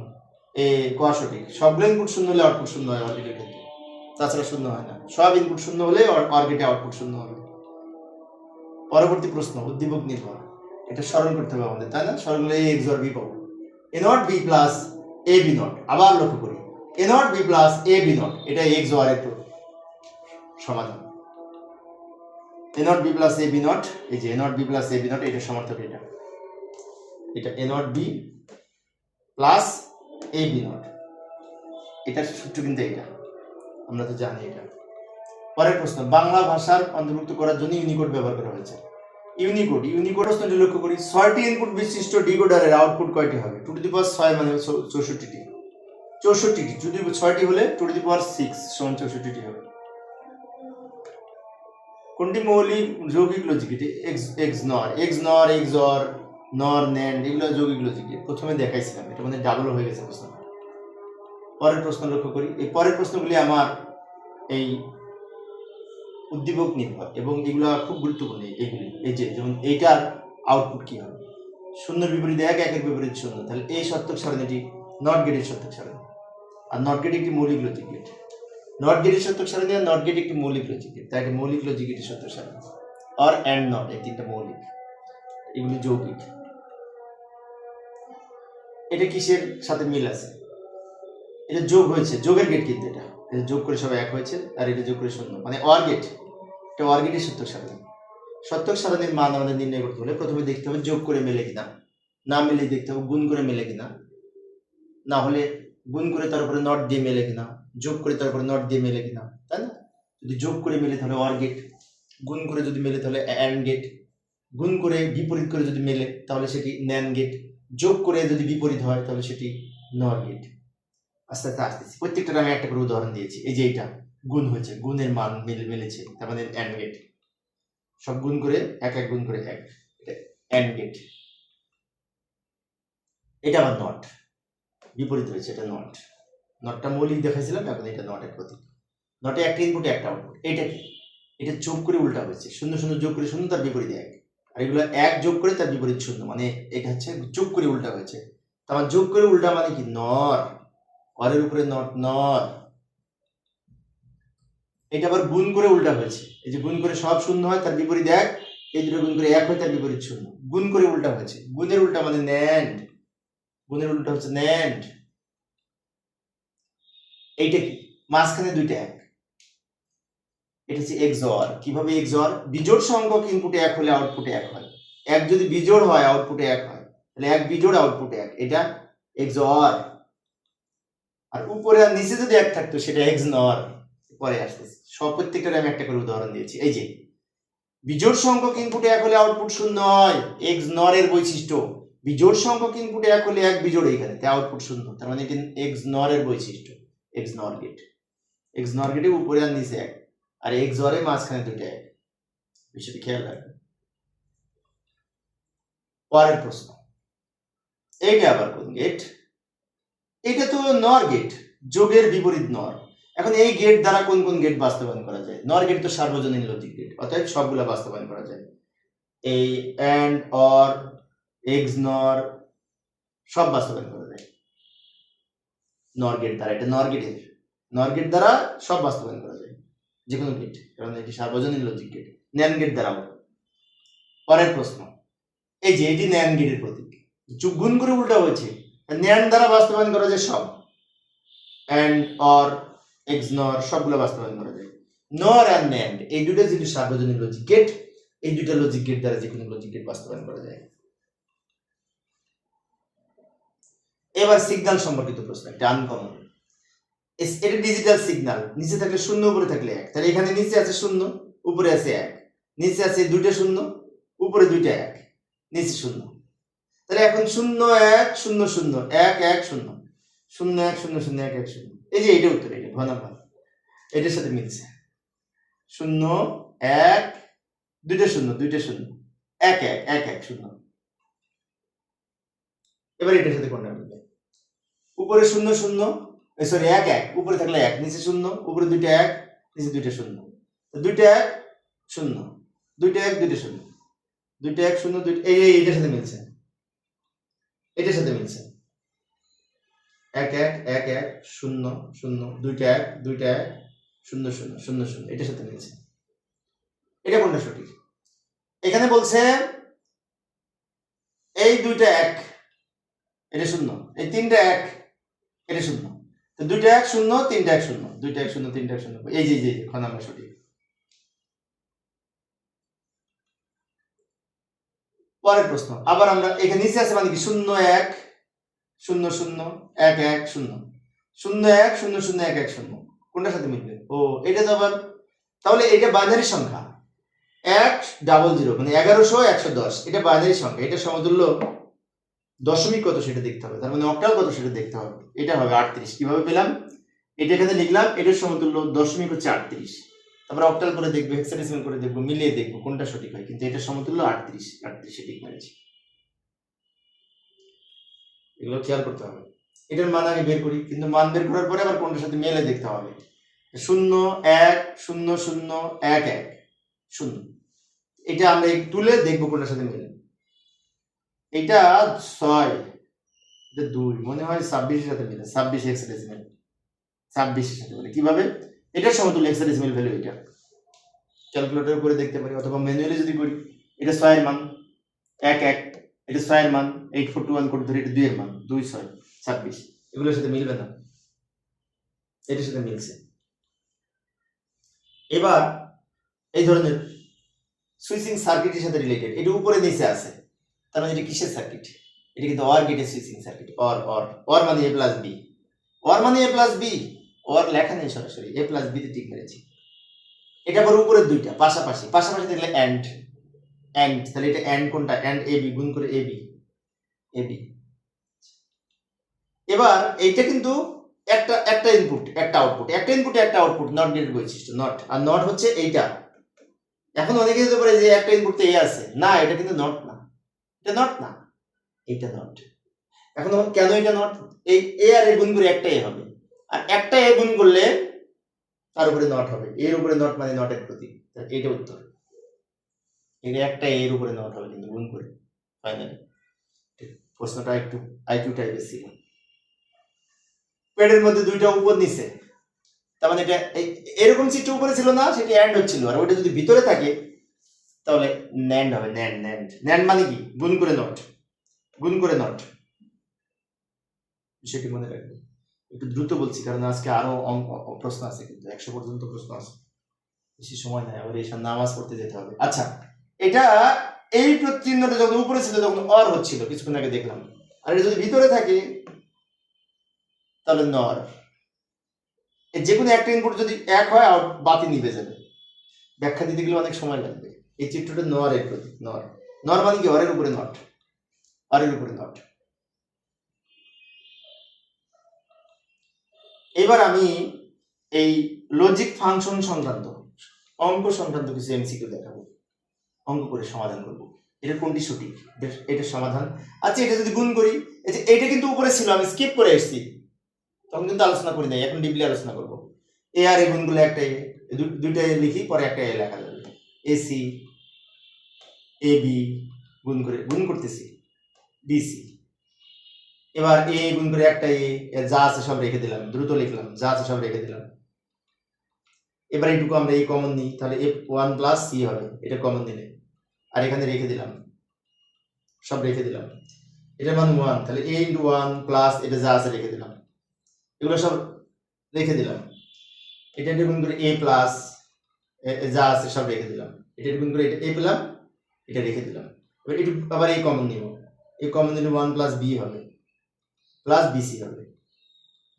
এ কোয়া সঠিক। সবগুলো ইনপুট শূন্য হলে আউটপুট শূন্য হয় অর গেটের ক্ষেত্রে, তাছাড়া শূন্য হয় না। সব ইনপুট শূন্য হলে অর গেটে আউটপুট শূন্য হবে। পরবর্তী প্রশ্ন, উদ্দীপক নির্ভর, এটা স্মরণ করতে হবে আমাদের, তাই না? স্মরণ করলে এ এক্স অর বি পাবো, A not B plus A B not. আবার লক্ষ্য করি, A not B plus A B not, এটা এক্স ওয়ার এর সমাধান। A not B plus A B not, এই যে A not B plus A B not, এটা সমার্থক, এটা A not B plus A B not, এটার সূত্র কিন্তু এটা, আমরা তো জানি এটা। পরের প্রশ্ন, বাংলা ভাষার অন্তর্ভুক্ত করার জন্য ইউনিকোড ব্যবহার করা হয়েছে। ইউনিকোড প্রশ্নটি লক্ষ্য করি, 6টি ইনপুট বিশিষ্ট ডিকোডারের আউটপুট কয়টি হবে? 2 টু দি পাওয়ার 6 মানে 64টি, 64টি, যদি 6টি হলে 2 টু দি পাওয়ার 6 সমান 64টি হবে। কোনটি মৌলিক যৌগিক লজিক? এটি এক্স নর, এক্স অর, নর, ন্যান্ড, এগুলো যৌগিক লজিক। প্রথমে দেখাইছিলাম, এটা মানে ডাবল হয়ে গেছে প্রশ্ন। পরের প্রশ্ন লক্ষ্য করি, এই পরের প্রশ্নগুলি আমার এই উদ্দীপক নির্ভর, এবং এগুলো খুব গুরুত্বপূর্ণ। এগুলি এই যে যেমন এইটার আউটপুট কি হবে, শূন্যের বিপরীতে 1, 1 এর বিপরীত 0, তাহলে এই সত্যক সারণীটি নট গেটের সত্যক সারণী, আর নট গেট একটি মৌলিক লজিক গেট। নট গেটের সত্যক সারণী আর নট গেট একটি মৌলিক লজিক গেট, তাই একটা মৌলিক লজিক গেটের সত্যক সারণী। অর এন্ড নট, এই তিনটা মৌলিক, এগুলি যৌগিক। এটা কিসের সাথে মিল আছে? এটা যোগ হয়েছে, যোগের গেট, কিন্তু এটা যোগ করে সব 1 হয়েছে, আর এটা যোগ করে 0, মানে অর গেট। এটা অর গেটের সত্যক সারণী। সত্যক সারণীর মান আমাদের নির্ণয় করতে হলে প্রথমে দেখতে হবে যোগ করে মেলে কিনা, না মিলে দেখতে হবে গুণ করে মেলে কিনা, না হলে গুণ করে তারপরে নট দিয়ে মেলে কিনা, যোগ করে তারপরে নট দিয়ে মেলে কিনা, তাই না? যদি যোগ করে মেলে তাহলে অর গেট, গুণ করে যদি মেলে তাহলে অ্যান্ড গেট, গুণ করে বিপরীত করে যদি মেলে তাহলে সেটি ন্যান গেট, যোগ করে যদি বিপরীত হয় তাহলে সেটি নর গেট। আস্তে আস্তে আসতেছি, প্রত্যেকটা আমি একটা করে উদাহরণ দিয়েছি। এই যে এটা গুণ হয়েছে, গুণের মান মিলেছে, তার মানে অ্যান্ড গেট। সব গুণ করে এক এক গুণ করে এক, এটা অ্যান্ড গেট। এটা আবার নট, বিপরীত হয়েছে, এটা নট। নটটা মৌলিক দেখাইছিলাম, এখন এটা নটের প্রতীক। নটে একটা ইনপুট একটা আউটপুট। এটা কি? এটা যোগ করে উল্টা হয়েছে, শূন্য শূন্য যোগ করে শূন্য, তার বিপরীত এক। আর এগুলো এক যোগ করে তার বিপরীত শূন্য, মানে এটা হচ্ছে যোগ করে উল্টা হয়েছে। তার যোগ করে উল্টা মানে কি? নর। অরের উপরে নট, নর। এটা আবার গুণ করে উল্টা হয়েছে। এই যে গুণ করে সব শূন্য হয়, তার বিপরীত এক। এই দুটো গুণ করে এক হয়, তার বিপরীত শূন্য। গুণ করে উল্টা হয়েছে। গুণের উল্টা মানে ন্যান্ড। গুণের উল্টা হচ্ছে ন্যান্ড। এইটা কি? মাঝখানে দুইটা এক, এটা হচ্ছে এক্সঅর। কিভাবে এক্সঅর? বিজোড় সংখ্যক ইনপুটে এক হলে আউটপুটে এক হয়। এক যদি বিজোড় হয় আউটপুটে এক হয়, তাহলে এক বিজোড় আউটপুটে এক, এটা এক্সঅর। আর উপরে আর নিচে যদি এক থাকতো সেটা এক্সনর। পরে আসতেছে, সব প্রত্যেকটার আমি একটা করে উদাহরণ দিয়েছি। এই যে বিজোড় সংখ্যক ইনপুটে এক হলে আউটপুট শূন্য হয়, এক্সনর এর বৈশিষ্ট্য। বিজোড় সংখ্যক ইনপুটে এক হলে এক বিজোড়, এখানে তাই আউটপুট শূন্য, তার মানে এটা এক্সনর এর বৈশিষ্ট্য। এক্সনর গেট। এক্সনর গেটে উপরে আর নিচে এক, আর এক্সঅর এর মাঝখানে দুইটা এক। বিষয়টি খেয়াল রাখবেন। পরের প্রশ্ন, এইটা আবার কোন গেট? এটা তো নর গেট, যোগের বিপরীত নর। এখন এই গেট দ্বারা কোন কোন গেট বাস্তবায়ন করা যায়? নর গেট তো সার্বজনীন লজিক গেট, অর্থাৎ সবগুলা বাস্তবায়ন করা যায়। এই এন্ড, অর, এক্সনর সব বাস্তবায়ন করা যায় নর গেট দ্বারা। এটা নর গেটের, নর গেট দ্বারা সব বাস্তবায়ন করা যায়, যে কোনো গেট, কারণ এটি সার্বজনীন লজিক গেট। ন্যান গেট দ্বারাও। পরের প্রশ্ন, এই যে এটি ন্যান গেটের প্রতীক, গুণ করে উল্টা হয়েছে। ন্যান দ্বারা বাস্তবায়ন করা যায় সব, এন্ড, অর, এক্সনর সবগুলো বাস্তবায়ন করা যায়। নর আর ন্যান্ড এই দুটো যেটি সার্বজনীন লজিক গেট, এই দুটো লজিক গেট দ্বারা যে কোনো লজিক গেট বাস্তবায়ন করা যায়। এবার সিগন্যাল সম্পর্কিত প্রশ্ন, একটা আনকমন। এটা ডিজিটাল সিগন্যাল, নিচে থাকলে শূন্য, উপরে থাকলে এক। তাহলে এখানে নিচে আছে শূন্য, উপরে আছে এক। নিচে আছে দুইটা শূন্য, উপরে দুইটা এক, নিচে শূন্য। তাহলে এখন শূন্য এক শূন্য শূন্য এক এক শূন্য, শূন্য এক শূন্য শূন্য এক এক শূন্য। এই যে এইটা উত্তর, এটা ঘন ঘন এটার সাথে মিলছে। শূন্য এক, দুইটা শূন্য দুইটা শূন্য, এক এক এক এক শূন্য। এবার এটার সাথে কোনটা মিলবে? উপরে শূন্য শূন্য, সরি এক এক, উপরে থাকলে এক, নিচে শূন্য, উপরে দুইটা এক, নিচে দুইটা শূন্য, দুইটা এক শূন্য, দুইটা এক দুইটা শূন্য, দুইটা এক শূন্য, দুইটা, এইটার সাথে মিলছে, এটার সাথে মিলছে। এক এক এক এক শূন্য শূন্য, দুইটা এক দুইটা এক শূন্য শূন্য শূন্য শূন্য, এটার সাথে মিলছে। এটা কোনটা সঠিক? এখানে বলছে এই দুইটা এক, এটা শূন্য, এই তিনটা এক, এটা শূন্য। তো দুইটা এক শূন্য, তিনটা এক শূন্য, দুইটা এক শূন্য, তিনটা এক শূন্য, এই যে খ নাম্বার সঠিক। পরের প্রশ্ন, আবার আমরা এখানে নিচে আছে মানে কি? শূন্য এক শূন্য শূন্য এক এক শূন্য, শূন্য এক শূন্য শূন্য এক এক শূন্য, কোনটার সাথে মিলবে? ও এটা তো আবার, তাহলে এটা বাইনারি সংখ্যা। 100 মানে 1110, এটা বাইনারি সংখ্যা, এটা সমতুল্য দশমিক কত সেটা দেখতে হবে, তার মানে অক্টাল কত সেটা দেখতে হবে। এটা হবে 38। কিভাবে পেলাম? এটা এখানে লিখলাম, এটার সমতুল্য দশমিক হচ্ছে 38। তারপর অক্টাল করে দেখবো, হেক্সাডেসিমাল করে দেখবো, মিলিয়ে দেখবো কোনটা সঠিক হয়, কিন্তু এটা সমতুল্য 38, 38 ঠিক হয়েছে। এগুলো খেয়াল করতে হবে। এটার মান আগে বের করি, কিন্তু মান বের করার পরে আবার কোনটার সাথে মেলে দেখতে হবে। 0 1 0 0 1 1 0, এটা আমরা তুলে দেখবো কোনটার সাথে মেলে। এটা 6, এটা 2, মনে হয় 26 এর সাথে মিলে, 26 হেক্সাডেসিমাল, 26 এর সাথে মিলে। কিভাবে? এটার সমতুল্য হেক্সাডেসিমাল ভ্যালু এটা ক্যালকুলেটর করে দেখতে পারি, অথবা ম্যানুয়ালি যদি করি। এটা 6 এর মান 1 1, এটা 6 এর মান 8421 করে ধরি, এটা 2 এর মান 2 6 26, এগুলোর সাথে মিলবে না, এটার সাথে মিলছে। এবার এই ধরনের সুইচিং সার্কিটের সাথে রিলেটেড, এটা উপরে নিচে আছে, তার মানে এটা কিসের সার্কিট? এটা কিন্তু অর গেটের switching circuit. Or or or মানে a প্লাস বি, অর মানে a প্লাস বি, অর লেখা নেই সরাসরি, a প্লাস বি তে ঠিক মেরেছি। এটা আবার উপরের দুইটা পাশাপাশি, পাশাপাশি দেখলে এন্ড, অ্যান্ড, তাহলে এটা অ্যান্ড কোনটা, অ্যান্ড এ বি, গুণ করে এ বি, এ বি। এবার এইটা কিন্তু একটা ইনপুট একটা আউটপুট, একটা ইনপুট একটা আউটপুট, নট গেটের বৈশিষ্ট্য, নট। আর নট হচ্ছে এইটা। এখন অনেকে যেতে পারে যে একটা ইনপুট তো এ আছে, না এটা কিন্তু নট না, এটা নট না, এইটা নট। এখন কেন এটা নট, এই এ আর এ গুণ করে একটা এ হবে, আর একটা এ গুণ করলে তার উপরে নট হবে, এর উপরে নট মানে নটের প্রতীক, এইটা উত্তর। এটা একটা এর উপরে নট হবে কিন্তু গুণ করে ফাইনালি। প্রশ্নটা একটু আইকিউ টাইপের ছিল। পেডের মধ্যে দুইটা উপর নিচে, তার মানে এটা এরকম চিত্র উপরে ছিল না, সেটা অ্যান্ড হচ্ছিল, আর ওটা যদি ভিতরে থাকে তাহলে ন্যান্ড হবে, ন্যান্ড। ন্যান্ড ন্যান্ড মানে কি, গুণ করে নট, গুণ করে নট। সেটি মনে রাখবেন। একটু দ্রুত বলছি কারণ আজকে আরো প্রশ্ন আছে, কিন্তু 100 পর্যন্ত প্রশ্ন আছে, বেশি সময় নাই, আবার এই নামাজ পড়তে যেতে হবে। আচ্ছা, এটা এই চিহ্নটা যখন উপরে ছিল তখন অর হচ্ছিল কিছুক্ষণ আগে দেখলাম, আর এটা যদি ভিতরে থাকে তাহলে নর। যে কোনো একটা ইনপুট যদি এক হয় আর বাতি নিভে যাবে, ব্যাখ্যা দিতে গেলে অনেক সময় লাগবে। এই চিত্রটা নর এর প্রতীক, নর। নর মানে কি, অরের উপরে নট, অরের উপরে নট। এবার আমি এই লজিক ফাংশন সংক্রান্ত, অঙ্ক সংক্রান্ত কিছু এমসিকিউ দেখাবো, অঙ্ক করে সমাধান করব। এটা কোনটি সঠিক, এটার সমাধান। আচ্ছা, এটা যদি গুণ করি, এটা কিন্তু উপরে ছিল, আমি স্কিপ করে এসেছি, তখন কিন্তু আলোচনা করি নাই, এখন ডিপলি আলোচনা করব। এ আর এ গুণগুলো একটা এ, দুইটা এ লিখি, পরে একটা এ লেখা যাবে, এসি এ বি গুণ করে, গুণ করতেছি বিসি। এবার এ গুণ করে একটা এ, যা আছে সব রেখে দিলাম, দ্রুত লিখলাম, যা আছে সব রেখে দিলাম। এবার এইটুকু আমরা এই কমন নিই, তাহলে এ ওয়ান প্লাস সি হবে, এটা কমন নিলে, আর এখানে রেখে দিলাম, সব রেখে দিলাম। এটার মান ওয়ান, তাহলে এ ইন্টু ওয়ান প্লাস এটা যা আছে রেখে দিলাম, এগুলো সব রেখে দিলাম। এটা গুণ করে এ প্লাস যা আছে সব রেখে দিলাম, এটা গুণ করে এটা এ পেলাম, এটা রেখে দিলাম। এবার একটু আবার এই কমন নিব, এই কমন নিলে ওয়ান প্লাস বি হবে, প্লাস বিসি হবে।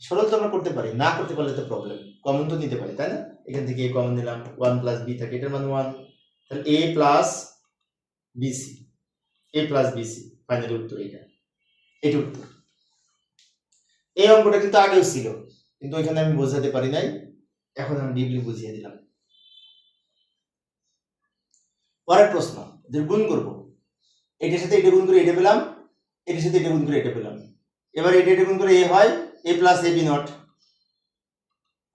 সরল তো আমরা করতে পারি, না করতে পারলে তো প্রবলেম, কমন তো নিতে পারি, তাই না? এখান থেকে এ কমন নিলাম, ওয়ান প্লাস বি থাকে, এটার মান ওয়ান, তাহলে এ প্লাস বিসি, এ প্লাস বিসি, ফাইনালি উত্তর এইটা, এটা উত্তর। এই অঙ্কটা কিন্তু আগেও ছিল, কিন্তু ওইখানে আমি বোঝাতে পারি নাই, এখন আমি ডিপলি বুঝিয়ে দিলাম। পরের প্রশ্ন, গুণ করব, এটার সাথে এটা গুণ করে এটা পেলাম, এটার সাথে এটা গুণ করে এটা পেলাম। এবার এটা গুণ করে এ হয় এ প্লাস এ বি নট,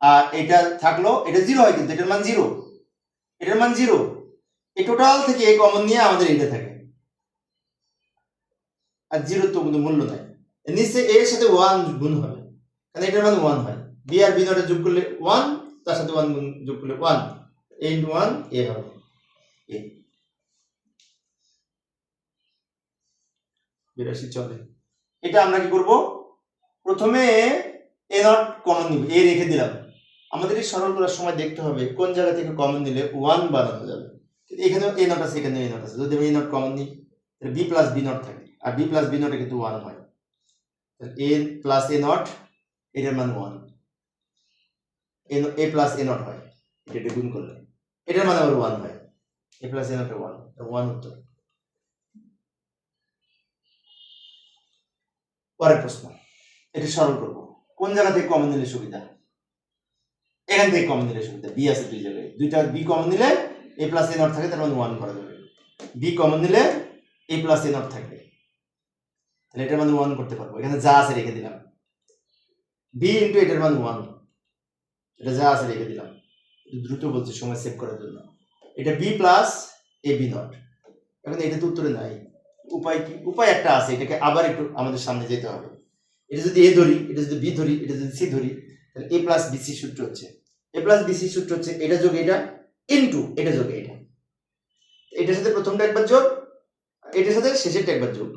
আর এটা থাকলো, এটা জিরো হয় কিন্তু এটার মান জিরো, এটার মান জিরো। এই টোটাল থেকে এ কমন নিয়ে আমাদের এটা থাকে, আর জিরো তো কোনো মূল্য নাই। নিচে এ এর সাথে ওয়ান গুণ হবে, কারণ এটার মান ওয়ান হয়, বি আর বি নটে যোগ করলে ওয়ান, তার সাথে ওয়ান গুণ যোগ করলে ওয়ান, এ ইন্টু ওয়ান এ হবে এ। 82 চলে। এটা আমরা কি করব, প্রথমে এ নট কমন নিব, এ রেখে দিলাম। আমাদের এই সরল করার সময় দেখতে হবে কোন জায়গা থেকে কমন নিলে ওয়ান বানানো যাবে। এখানে এ নট আছে, এখানে এ নট আছে, যদি আমি এ নট কমন নিই তাহলে বি প্লাস বি নট থাকে, আর বি প্লাস বি নটে কিন্তু ওয়ান হয়, তাহলে এ প্লাস এ নট, এটার মান one, A plus A not হয়, এটা গুণ করলে এটার মান আবার ওয়ান হয়, এ প্লাস এ নটে ওয়ান, ওয়ান উত্তর। পরের প্রশ্ন, এটা সরল করব, কোন জায়গা থেকে কমন নিলে সুবিধা, এখান থেকে কমন নিলে সুবিধা, বি আছে দুই জায়গায়, দুইটা বি কমন নিলে এ প্লাস এ নট থাকে, তার মানে ওয়ান করা যাবে, বি কমন নিলে এ প্লাস এ নট থাকবে, তাহলে এটার মানে ওয়ান করতে পারবো, এখানে যা আছে রেখে দিলাম, বি ইন্টু এটার মান ওয়ান, এটা যা আছে রেখে দিলাম, দ্রুত বলছি সময় সেভ করার জন্য। এটা B plus A B not, এখন এটা তো উত্তরে নাই, উপায় কি, উপায় একটা আছে, এটাকে আবার একটু আমাদের সামনে যেতে হবে। এটা যদি এ ধরি, এটা যদি বি ধরি, এটা যদি সি ধরি, তাহলে এ প্লাস বিসি সূত্র হচ্ছে, এ প্লাস বিসি সূত্র হচ্ছে এটা যোগ এটা ইনটু এটা যোগ এটা, এটার সাথে প্রথমটা একবার যোগ, এটার সাথে শেষেরটা একবার যোগ।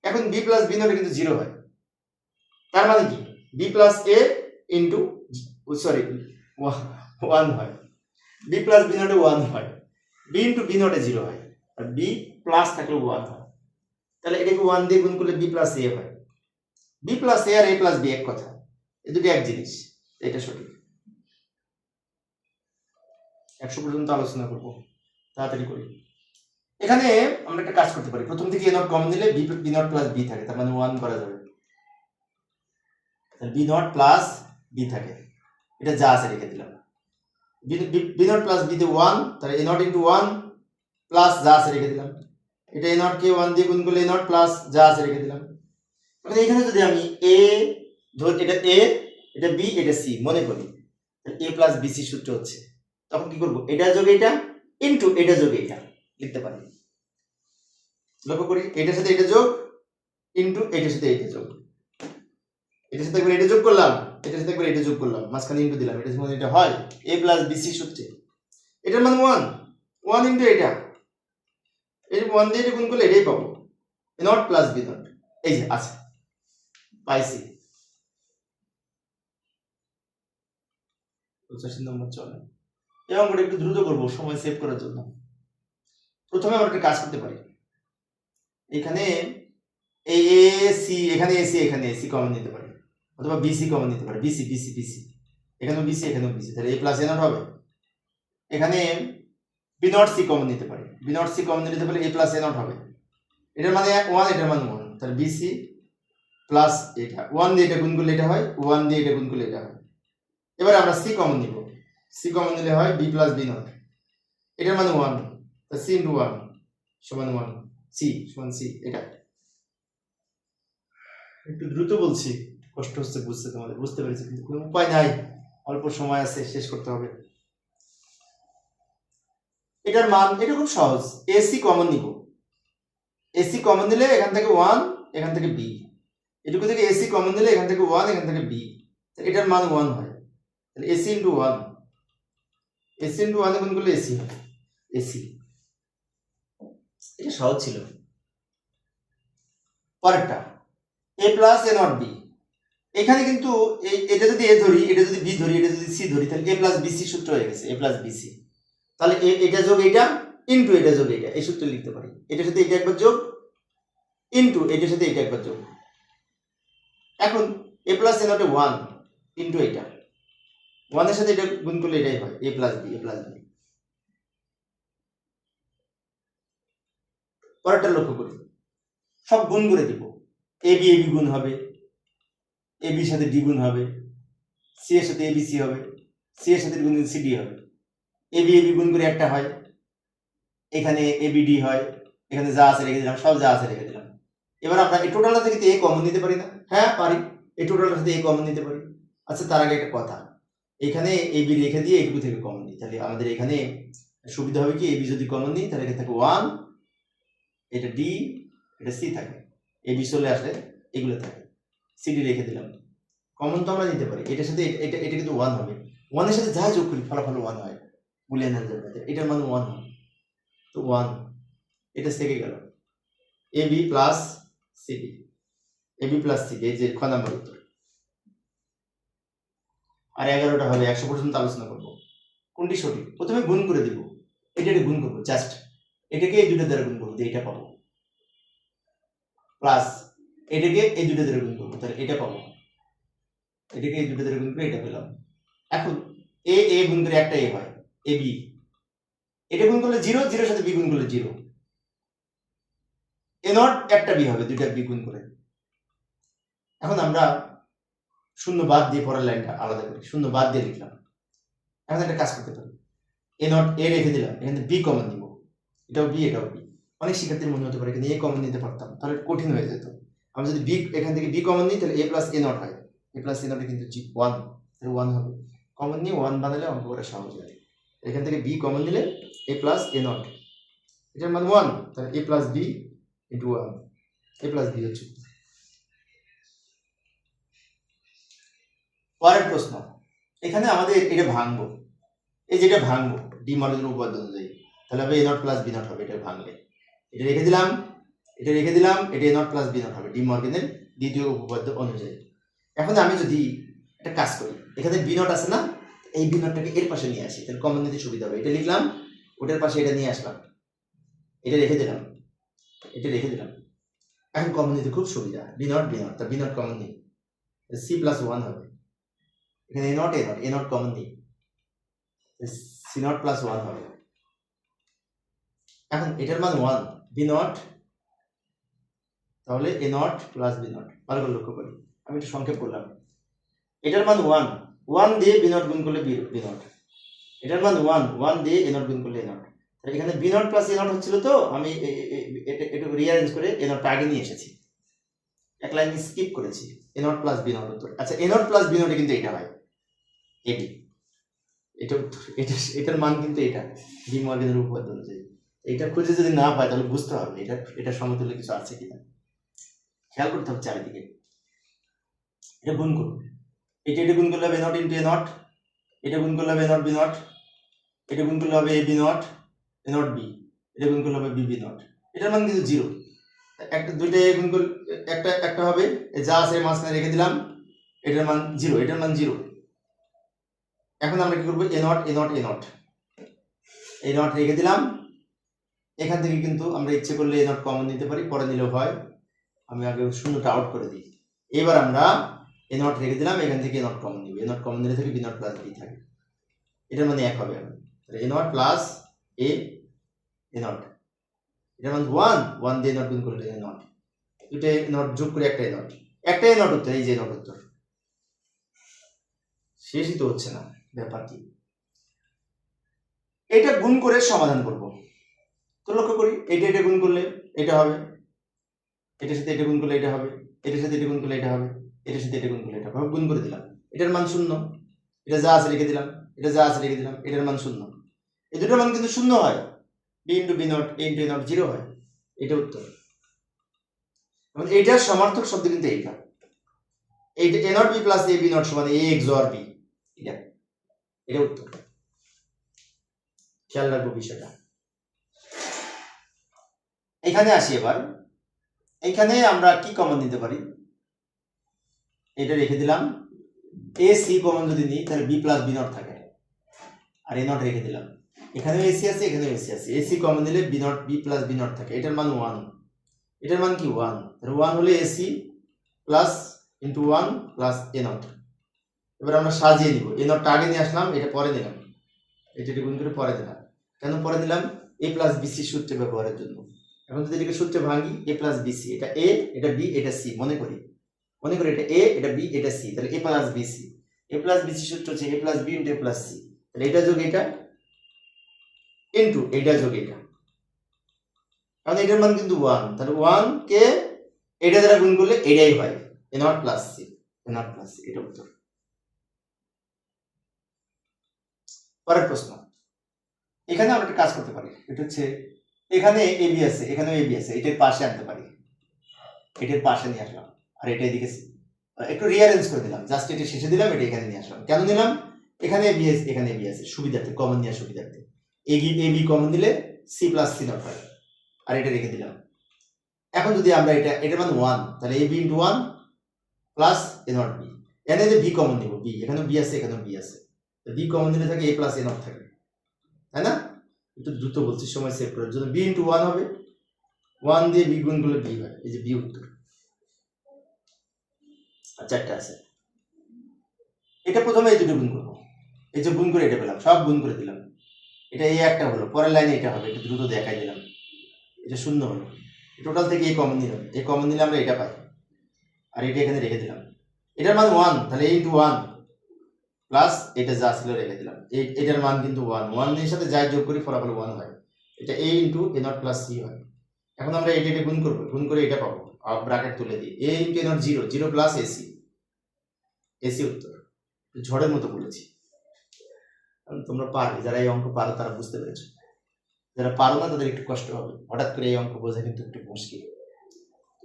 এখন বি প্লাস বি নটে কিন্তু জিরো হয়, তার মানে কি বি প্লাস এ ইনটু সরি ওয়ান হয়, বি প্লাস বি নটে ওয়ান হয়, বি ইনটু বি নটে জিরো হয়, আর বি প্লাস থাকলে ওয়ান হয়, তাহলে এটাকে ওয়ান দিয়ে গুণ করলে বি প্লাস এ হয়, বি প্লাস এ আর এ প্লাস বি এক কথা, এই দুটি এক জিনিস, এটা সঠিক। 100 পর্যন্ত আলোচনা করব, তাড়াতাড়ি করি। এখানে আমরা একটা কাজ করতে পারি, প্রথম থেকে এ নট কমন নিলে বি নট প্লাস বি থাকে, তার মানে 1 করা যাবে, বি নট প্লাস বি থাকে, এটা যা আছে রেখে দিলাম। বি নট প্লাস বি তে 1, তাহলে এ নট ইন্টু 1 প্লাস যা আছে রেখে দিলাম। এটা এ নট কে 1 দিয়ে গুণ করলে এ নট প্লাস যা আছে রেখে দিলাম। মানে এখানে যদি আমি এ ধর, এটা এ, এটা বি, এটা সি মনে করি, এ প্লাস বি সি সূত্র হচ্ছে, তখন কি করব, এটা যোগ এটা ইনটু এটা যোগ এটা লিখতে পারি। লক্ষ্য করি, এটার সাথে এটা যোগ ইনটু এটার সাথে এটা যোগ, এটার সাথে একবার এটা যোগ করলাম, এটার সাথে একবার এটা যোগ করলাম, মাঝখানে ইনটু দিলাম, এটা মানে এটা হয় এ প্লাস বি সি সূত্রে। এটার মান 1 ইনটু এটা, এই 1 দিয়ে এটা গুণ করলে এটাই পাবো, A not plus B not. এই যে আছে, পাইছি। 85 নম্বর চলে। এই অঙ্কটা একটু দ্রুত করবো সময় সেভ করার জন্য। প্রথমে আমরা একটা কাজ করতে পারি, এখানে এ সি, এখানে এসি, এখানে এসি কমন নিতে পারি, অথবা বিসি কমন নিতে পারি, বিসি বিসি বিসি, এখানেও বিসি এখানেও বিসি, তাহলে এ প্লাস এ নট হবে। এখানে বি নট সি কমন নিতে পারি, বি নট সি কমন নিতে পারলে এ প্লাস এ নট হবে, এটার মানে 1, এটার মান 1, তাহলে বিসি প্লাস এটা 1 দিয়ে এটা গুণ করলে এটা হয়, 1 দিয়ে এটা গুণ করলে এটা হয়। এবার আমরা সি কমন নিব, সি কমন নিলে হয় বি প্লাস বি নট, এটার মানে 1, তাহলে সি ইন্টু 1 সমান 1, সি সমান সি। এটা একটু দ্রুত বলছি, কষ্ট হচ্ছে বুঝতে, তোমাদের বুঝতে পেরেছি, কিন্তু কোনো উপায় নাই, অল্প সময় আছে, শেষ করতে হবে। এটার মান, এটা খুব সহজ, এসি কমন নিব, এসি কমন নিলে এখান থেকে 1, এখান থেকে বি, এটুকু থেকে এসি কমন নিলে এখান থেকে 1, এখান থেকে বি, এটার মান 1 হয়, তাহলে এসি ইন্টু 1, এসি ইন্টু 1 গুণ করলে এসি হয়, এসি। এটা সহজ ছিল। পরেরটা এ প্লাস এ নট বি, এখানে কিন্তু এটা যদি এ ধরি, এটা যদি বি ধরি, এটা যদি সি ধরি, তাহলে এ প্লাস বিসি সূত্র হয়ে গেছে, এ প্লাস বিসি। তাহলে এটা যোগ এটা ইনটু এটা যোগ এটা, এই সূত্র লিখতে পারি, এটার সাথে এটা একবার যোগ ইনটু এটার সাথে এটা একবার যোগ। এখন এ প্লাস এ নটে 1 ইনটু এটা, 1 এর সাথে এটা গুণ করলে এটাই হয় এ প্লাস বি, এ প্লাস বি। পরেরটা লক্ষ্য করি, সব গুণ করে দিব, এ বি গুণ হবে, এ বির সাথে ডি গুণ হবে, সি এর সাথে এ বি সি হবে, সি এর সাথে গুণ সি ডি হবে, এ বি গুণ করে একটা হয়, এখানে এ বি ডি হয়, এখানে যা আছে রেখে দিলাম, সব যা আছে রেখে দিলাম। এবার আমরা এই টোটালটা থেকে এ কমন নিতে পারি না? হ্যাঁ পারি, এই টোটালটা থেকে এ কমন নিতে পারি। আচ্ছা তার আগে একটা কথা, এখানে এ বি রেখে দিয়ে এটুকু থেকে কমন নিই, তাহলে আমাদের এখানে সুবিধা হবে কি, এ বি যদি কমন নিই তাহলে এখানে থাকে 1, এটা ডি, এটা সি থাকে, এ বি চলে আসলে এগুলো থাকে, সি ডি রেখে দিলাম। কমন তো আমরা নিতে পারি, এটার সাথে এটা এটা কিন্তু 1 হবে, 1 এর সাথে যা যোগ করি ফলাফল 1 হয়, বুলিয়ান অ্যালজেব্রাতে এটার মান 1 হয়, তো 1 এটা থেকে গেল এ বি প্লাস সি ডি, এ বি প্লাস সি ডি, এই যে খ নাম্বার উত্তর। আর 11টা হবে, 100 পর্যন্ত আলোচনা করব, কোনটি সঠিক। প্রথমে গুণ করে দিব, এটা গুণ করব, জাস্ট এটাকে এই দুটো দ্বারা গুণ করব, এটা পাবো, প্লাস এটাকে এই দুটো দ্বারা গুণ করব, তাহলে এটা পাবো, এটাকে এই দুটো দ্বারা গুণ করে এটা পেলাম। এখন এ এ গুণ করে একটা এ হয়, এ বি, এটা গুণ করলে 0, 0 এর সাথে বি গুণ করলে 0, এ নট একটা বি হবে, দুইটা বি গুণ করে। এখন আমরা শূন্য বাদ দিয়ে পরের লাইনটা আলাদা করি, শূন্য বাদ দিয়ে লিখলাম। এখন একটা কাজ করতে পারি, এ নট এ রেখে দিলাম, এখানে বি কমন দিব, এটাও বি এটাও বি। অনেক শিক্ষার্থীর মনে হতে পারে এখানে এ কমন নিতে পারতাম, তাহলে কঠিন হয়ে যেত। আমি যদি বি এখান থেকে বি কমন নিই তাহলে এ প্লাস এ নট হয়, এ প্লাস এ নটে কিন্তু 1, তাহলে 1 হবে, কমন নিয়ে 1 বানালে অঙ্ক করা সহজ হয়। এখান থেকে বি কমন নিলে এ প্লাস এ নট, এটার মান 1, তাহলে এ প্লাস বি ইন্টু 1, এ প্লাস বি হচ্ছে। পরের প্রশ্ন, এখানে আমাদের এটা ভাঙবো, এই যেটা ভাঙবো ডি মডেলের উপপাদ্য অনুযায়ী, তাহলে হবে এ নট প্লাস বি নট হবে, এটা ভাঙলে এটা রেখে দিলাম, এটা রেখে দিলাম, এটা A not plus B not হবে ডি মর্গেনের দ্বিতীয় উপপাদ্য অনুযায়ী। এখন আমি যদি একটা কাজ করি, এখানে বি নট আছে না, এই বি নটটাকে এর পাশে নিয়ে আসি, তাহলে কমন নিতে সুবিধা হবে, এটা লিখলাম, ওটার পাশে এটা নিয়ে আসলাম, এটা রেখে দিলাম, এটা রেখে দিলাম। এখন কমন নিতে খুব সুবিধা, বি নট তা বি নট কমন নিই, সি প্লাস 1 হবে, এখানে A not A not common নিই, সি নট প্লাস 1 হবে, এখন এটার মান 1 বি নট, তাহলে A not plus B not. ভালো করে লক্ষ্য করি, আমি একটু সংক্ষেপ করলাম। এটার মান 1, 1 দিয়ে বি নট গুণ করলে বি নট। এটার মান 1, 1 দিয়ে এ নট গুণ করলে এ নট। তাহলে এখানে B not plus A not হচ্ছিল, তো আমি এটা রিঅ্যারেঞ্জ করে এ নট আগে নিয়ে এসেছি, এক লাইন স্কিপ করেছি। এ নট প্লাস বি নট উত্তর। আচ্ছা, এ নট প্লাস বি নটে কিন্তু এটা হয় এবি, এটা উত্তর। এটার মান কিন্তু এটা ডি মর্গানের উপপাদ্য অনুযায়ী। এটা খুঁজে যদি না পায় তাহলে বুঝতে হবে এটা সমতুল্য কিছু আছে কিনা, খেয়াল করতে হবে চারিদিকে। এটা গুণ করুন, এটা গুণ করলে হবে এ নট ইন্টু এ নট, এটা গুণ করলে হবে এ নট বি নট, এটা গুণ করলে হবে A B not, A not B, এটা গুণ করলে হবে বি বি নট। এটার মান কিন্তু 0। একটা দুইটা গুণ করলে একটা হবে, যা আছে মাঝখানে রেখে দিলাম, এটার মান 0, এটার মান 0। এখন আমরা কি করবো, A not A not A not, A not রেখে দিলাম। এখান থেকে কিন্তু আমরা ইচ্ছে করলে এ নট কমন নিতে পারি, পরে নিলেও হয়। আমি আগে শূন্যটা আউট করে দিই। এবার আমরা এ নট রেখে দিলাম, এখান থেকে এ নট কমন নিব, এ নট কমন নিলে থাকে বি নট প্লাস বি থাকে। এটার মানে 1 হবে। এ নট প্লাস এ নট, এটার মানে 1 দিয়ে নট গুণ করলে এ নট, দুটো নট যোগ করে একটা এ নট উত্তর। এই যে নট উত্তর, শেষই তো হচ্ছে না, ব্যাপার কি? এটা গুণ করে সমাধান করব। তো লক্ষ্য করি, এটা গুণ করলে এটা হবে, এটার সাথে এটা গুণ করলে এটা হবে, এটার সাথে এটা গুণ করলে এটা হবে, এটার সাথে এটা গুণ করলে এটা হবে, গুণ করে দিলাম। এটার মান 0, এটা যা আছে রেখে দিলাম, এটা যা আছে রেখে দিলাম, এটার মান 0। এই দুটোর মান কিন্তু 0 হয়, B into B not, A into A not 0 হয়। এটা উত্তর। এবং এইটার সমার্থক শব্দ কিন্তু এইটা, এইটা A not B plus A B not সমান এ XOR বি, এটা উত্তর। খেয়াল রাখবো বিষয়টা। এখানে আসি এবার, এখানে আমরা কি কমন নিতে পারি? এটা রেখে দিলাম, এ সি কমন যদি নিই তাহলে বি প্লাস বি নট থাকে, আর এ নট রেখে দিলাম। এখানেও এসি আছে, এখানেও এসি আছে, এসি কমন নিলে B not B plus B not থাকে। এটার মান 1, এটার মান কি 1, তাহলে 1 হলে AC plus into 1 plus A not. এবার আমরা সাজিয়ে নিব, এ নটটা আগে নিয়ে আসলাম, এটা পরে দিলাম, এটা গুণ করে পরে দিলাম। কেন পরে দিলাম? এ প্লাস বিসি সূত্রে ব্যবহারের জন্য। এখন যদি এটাকে সূত্রে ভাঙি, এ প্লাস বিসি, এটা এ, এটা বি, এটা সি, মনে করি এটা এ, এটা বি, এটা সি, তাহলে এ প্লাস বিসি। এ প্লাস বিসি সূত্র হচ্ছে এ প্লাস বি ইন্টু এ প্লাস সি, তাহলে এটা যোগ এটা ইন্টু এটা যোগ এটা। কারণ এটার মান কিন্তু 1, তাহলে 1 কে এটা দ্বারা গুণ করলে এটাই হয়, A not plus C, A not plus C, এটা উত্তর। পরের প্রশ্ন, এখানে আমরা একটা কাজ করতে পারি, এটা হচ্ছে এখানে এবি আছে, এখানেও এবি আছে, এটার পাশে আনতে পারি, এটার পাশে নিয়ে আসলাম, আর এটা এদিকে একটু রিঅ্যারেঞ্জ করে দিলাম, জাস্ট এটা শেষে দিলাম, এটা এখানে নিয়ে আসলাম। কেন নিলাম? এখানে এবি আছে, এখানে এবি আছে, সুবিধার্থে, কমন নেওয়ার সুবিধার্থে। এবি কমন দিলে সি প্লাস সি নট হয়, আর এটা রেখে দিলাম। এখন যদি আমরা এটার মান 1, তাহলে AB into 1 plus A not B. এখানে যে বি কমন নিব, বি, এখানে বি আছে, এখানেও বি আছে, বি কমন দিলে থাকে এ প্লাস এ নট থাকে, তাই না? একটু দ্রুত বলছি সময় সেভ করার জন্য। বি ইন্টু 1 হবে, 1 দিয়ে বি গুণ করলে বি হয়, এই যে বি উত্তর। আর চারটা আছে, এটা প্রথমে এই দুটো গুণ করবো, এই যে গুণ করে এটা পেলাম, সব গুণ করে দিলাম। এটা এই একটা হলো, পরের লাইনে এটা হবে, একটু দ্রুত দেখাই দিলাম। এটা 0 হলো, টোটাল থেকে এই কমন নিলাম, এই কমন নিলে আমরা এটা পাই, আর এটা এখানে রেখে দিলাম। এটার মান 1, তাহলে এ ইন্টু 1 প্লাস এটা যা ছিল রেখে দিলাম। এটার মান কিন্তু 1 এর সাথে যাই যোগ করি ফলাফল 1 হয়, এটা A into A not plus C হয়। এখন আমরা এটা গুণ করবো, গুণ করে এটা পাবো, ব্র্যাকেট তুলে দিই, A into A not 0, 0 plus AC, AC উত্তর। ঝড়ের মতো বলেছি, তোমরা পারবে, যারা এই অঙ্ক পারো তারা বুঝতে পেরেছো, যারা পারো না তাদের একটু কষ্ট হবে, হঠাৎ করে এই অঙ্ক বোঝা কিন্তু একটু মুশকিল,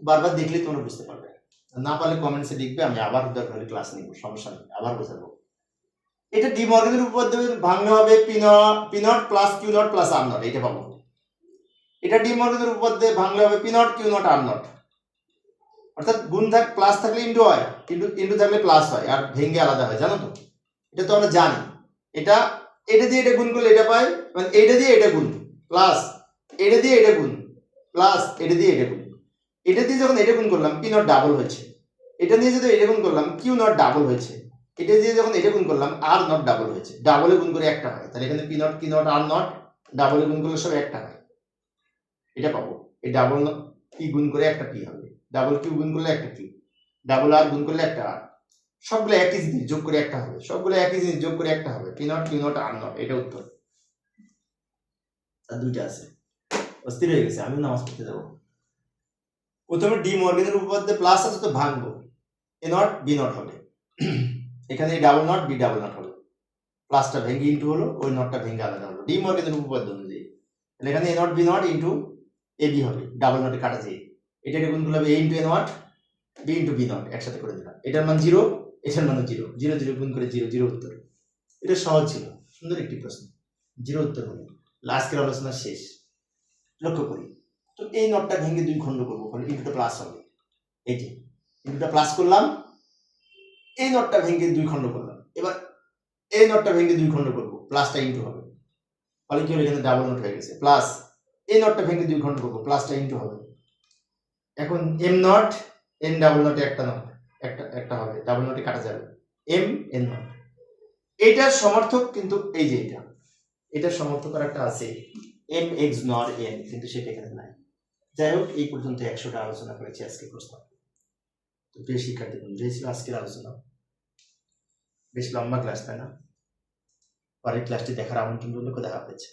বারবার দেখলেই তোমরা বুঝতে পারবে। না পারলে কমেন্টসে লিখবে, আমি আবার দরকার ক্লাস নিব, সমস্যা নেই, আবার বোঝাবো। এটা ডি মর্গানের উপপাদ্য ভাঙলে হবে P not plus Q not plus R not, এটা পাবো। এটা ডি মর্গানের উপপাদ্যে ভাঙলে হবে P not Q not R not, অর্থাৎ গুণ প্লাস থাকলে ইন্টু হয়, ইন্টু থাকলে প্লাস হয়, আর ভেঙে আলাদা হয়, জানো তো? এটা তো আমরা জানি। এটা দিয়ে এটা গুণ করলে এটা পাই, মানে এটা দিয়ে এটা গুণ প্লাস এটা দিয়ে এটা গুণ প্লাস এটা দিয়ে এটা গুণ। এটা দিয়ে যখন এটা গুণ করলাম পি নট ডাবল হয়েছে, এটা দিয়ে যদি এটা গুণ করলাম কিউ নট ডাবল হয়েছে, এটা দিয়ে যখন এটা গুণ করলাম আর নট ডাবল হয়েছে, ডাবলে গুণ করে একটা হয়, তাহলে এখানে P not Q not R naught ডাবলে গুণ করলে সব একটা হয়। এটা পাবো। এই ডাবল পি গুণ করে একটা পি হবে, ডাবল কিউ গুণ করলে একটা কিউ, ডাবল আর গুণ করলে একটা আর, সবগুলো একই জিনিস যোগ করে একটা হবে, সবগুলো একই জিনিস যোগ করে একটা হবে, P not Q not R not, এটা উত্তর। আর দুইটা আছে, অস্থির হয়ে গেছে, আমি নামাজ পড়তে যাবো। প্রথমে ডি মর্গেনের উপপাদ্যে প্লাস আছে তো ভাঙবো, এ নট বি নট হবে, এখানে double not B double not হবে, প্লাসটা ভেঙে ইন্টু হলো, ওই নটটা ভেঙে আলাদা হলো, ডি মর্গেনের উপপাদ্য অনুযায়ী। তাহলে এখানে A not B naught into A B হবে, ডাবল নটে কাটা যায়, এটাকে গুণ করলে হবে A into A not B into B naught, একসাথে করে দিলাম, এটার মান 0, এটার মান 0, 0 0 গুণ করে 0 0 উত্তর। এটা সহজ ছিল, সুন্দর একটি প্রশ্ন, 0 উত্তর হলো। আজকের আলোচনা শেষ। লক্ষ্য করি তো এই নটটা ভেঙে 2 খণ্ড করবো, ফলে ইন্টুটা প্লাস হবে, এই যে ইন্টুটা প্লাস করলাম, এই নটটা ভেঙে 2 খণ্ড করলাম, এবার এই নটটা ভেঙে 2 খণ্ড করবো, প্লাসটা ইন্টু হবে, ফলে কি হলো, এখানে ডাবল নট হয়ে গেছে, প্লাস এই নটটা ভেঙে 2 খণ্ড করবো, প্লাসটা ইন্টু হবে। এখন এম নট এন ডাবল নটে একটা নট, একটা হবে, ডাবল নটে কাটা যাবে, এম এন নট। এইটার সমর্থক কিন্তু এই যে এটার সমর্থক আর একটা আছে, এম এক্স নর এন, কিন্তু সেটা এখানে নাই। যাই হোক, এই পর্যন্ত 100টা আলোচনা করেছি আজকে প্রশ্ন। তো প্রিয় শিক্ষার্থী বন্ধু, এই ছিল আজকের আলোচনা। বেশ লম্বা ক্লাস, তাই না? পরের ক্লাসটি দেখার আমন্ত্রণ রইল। দেখা হচ্ছে।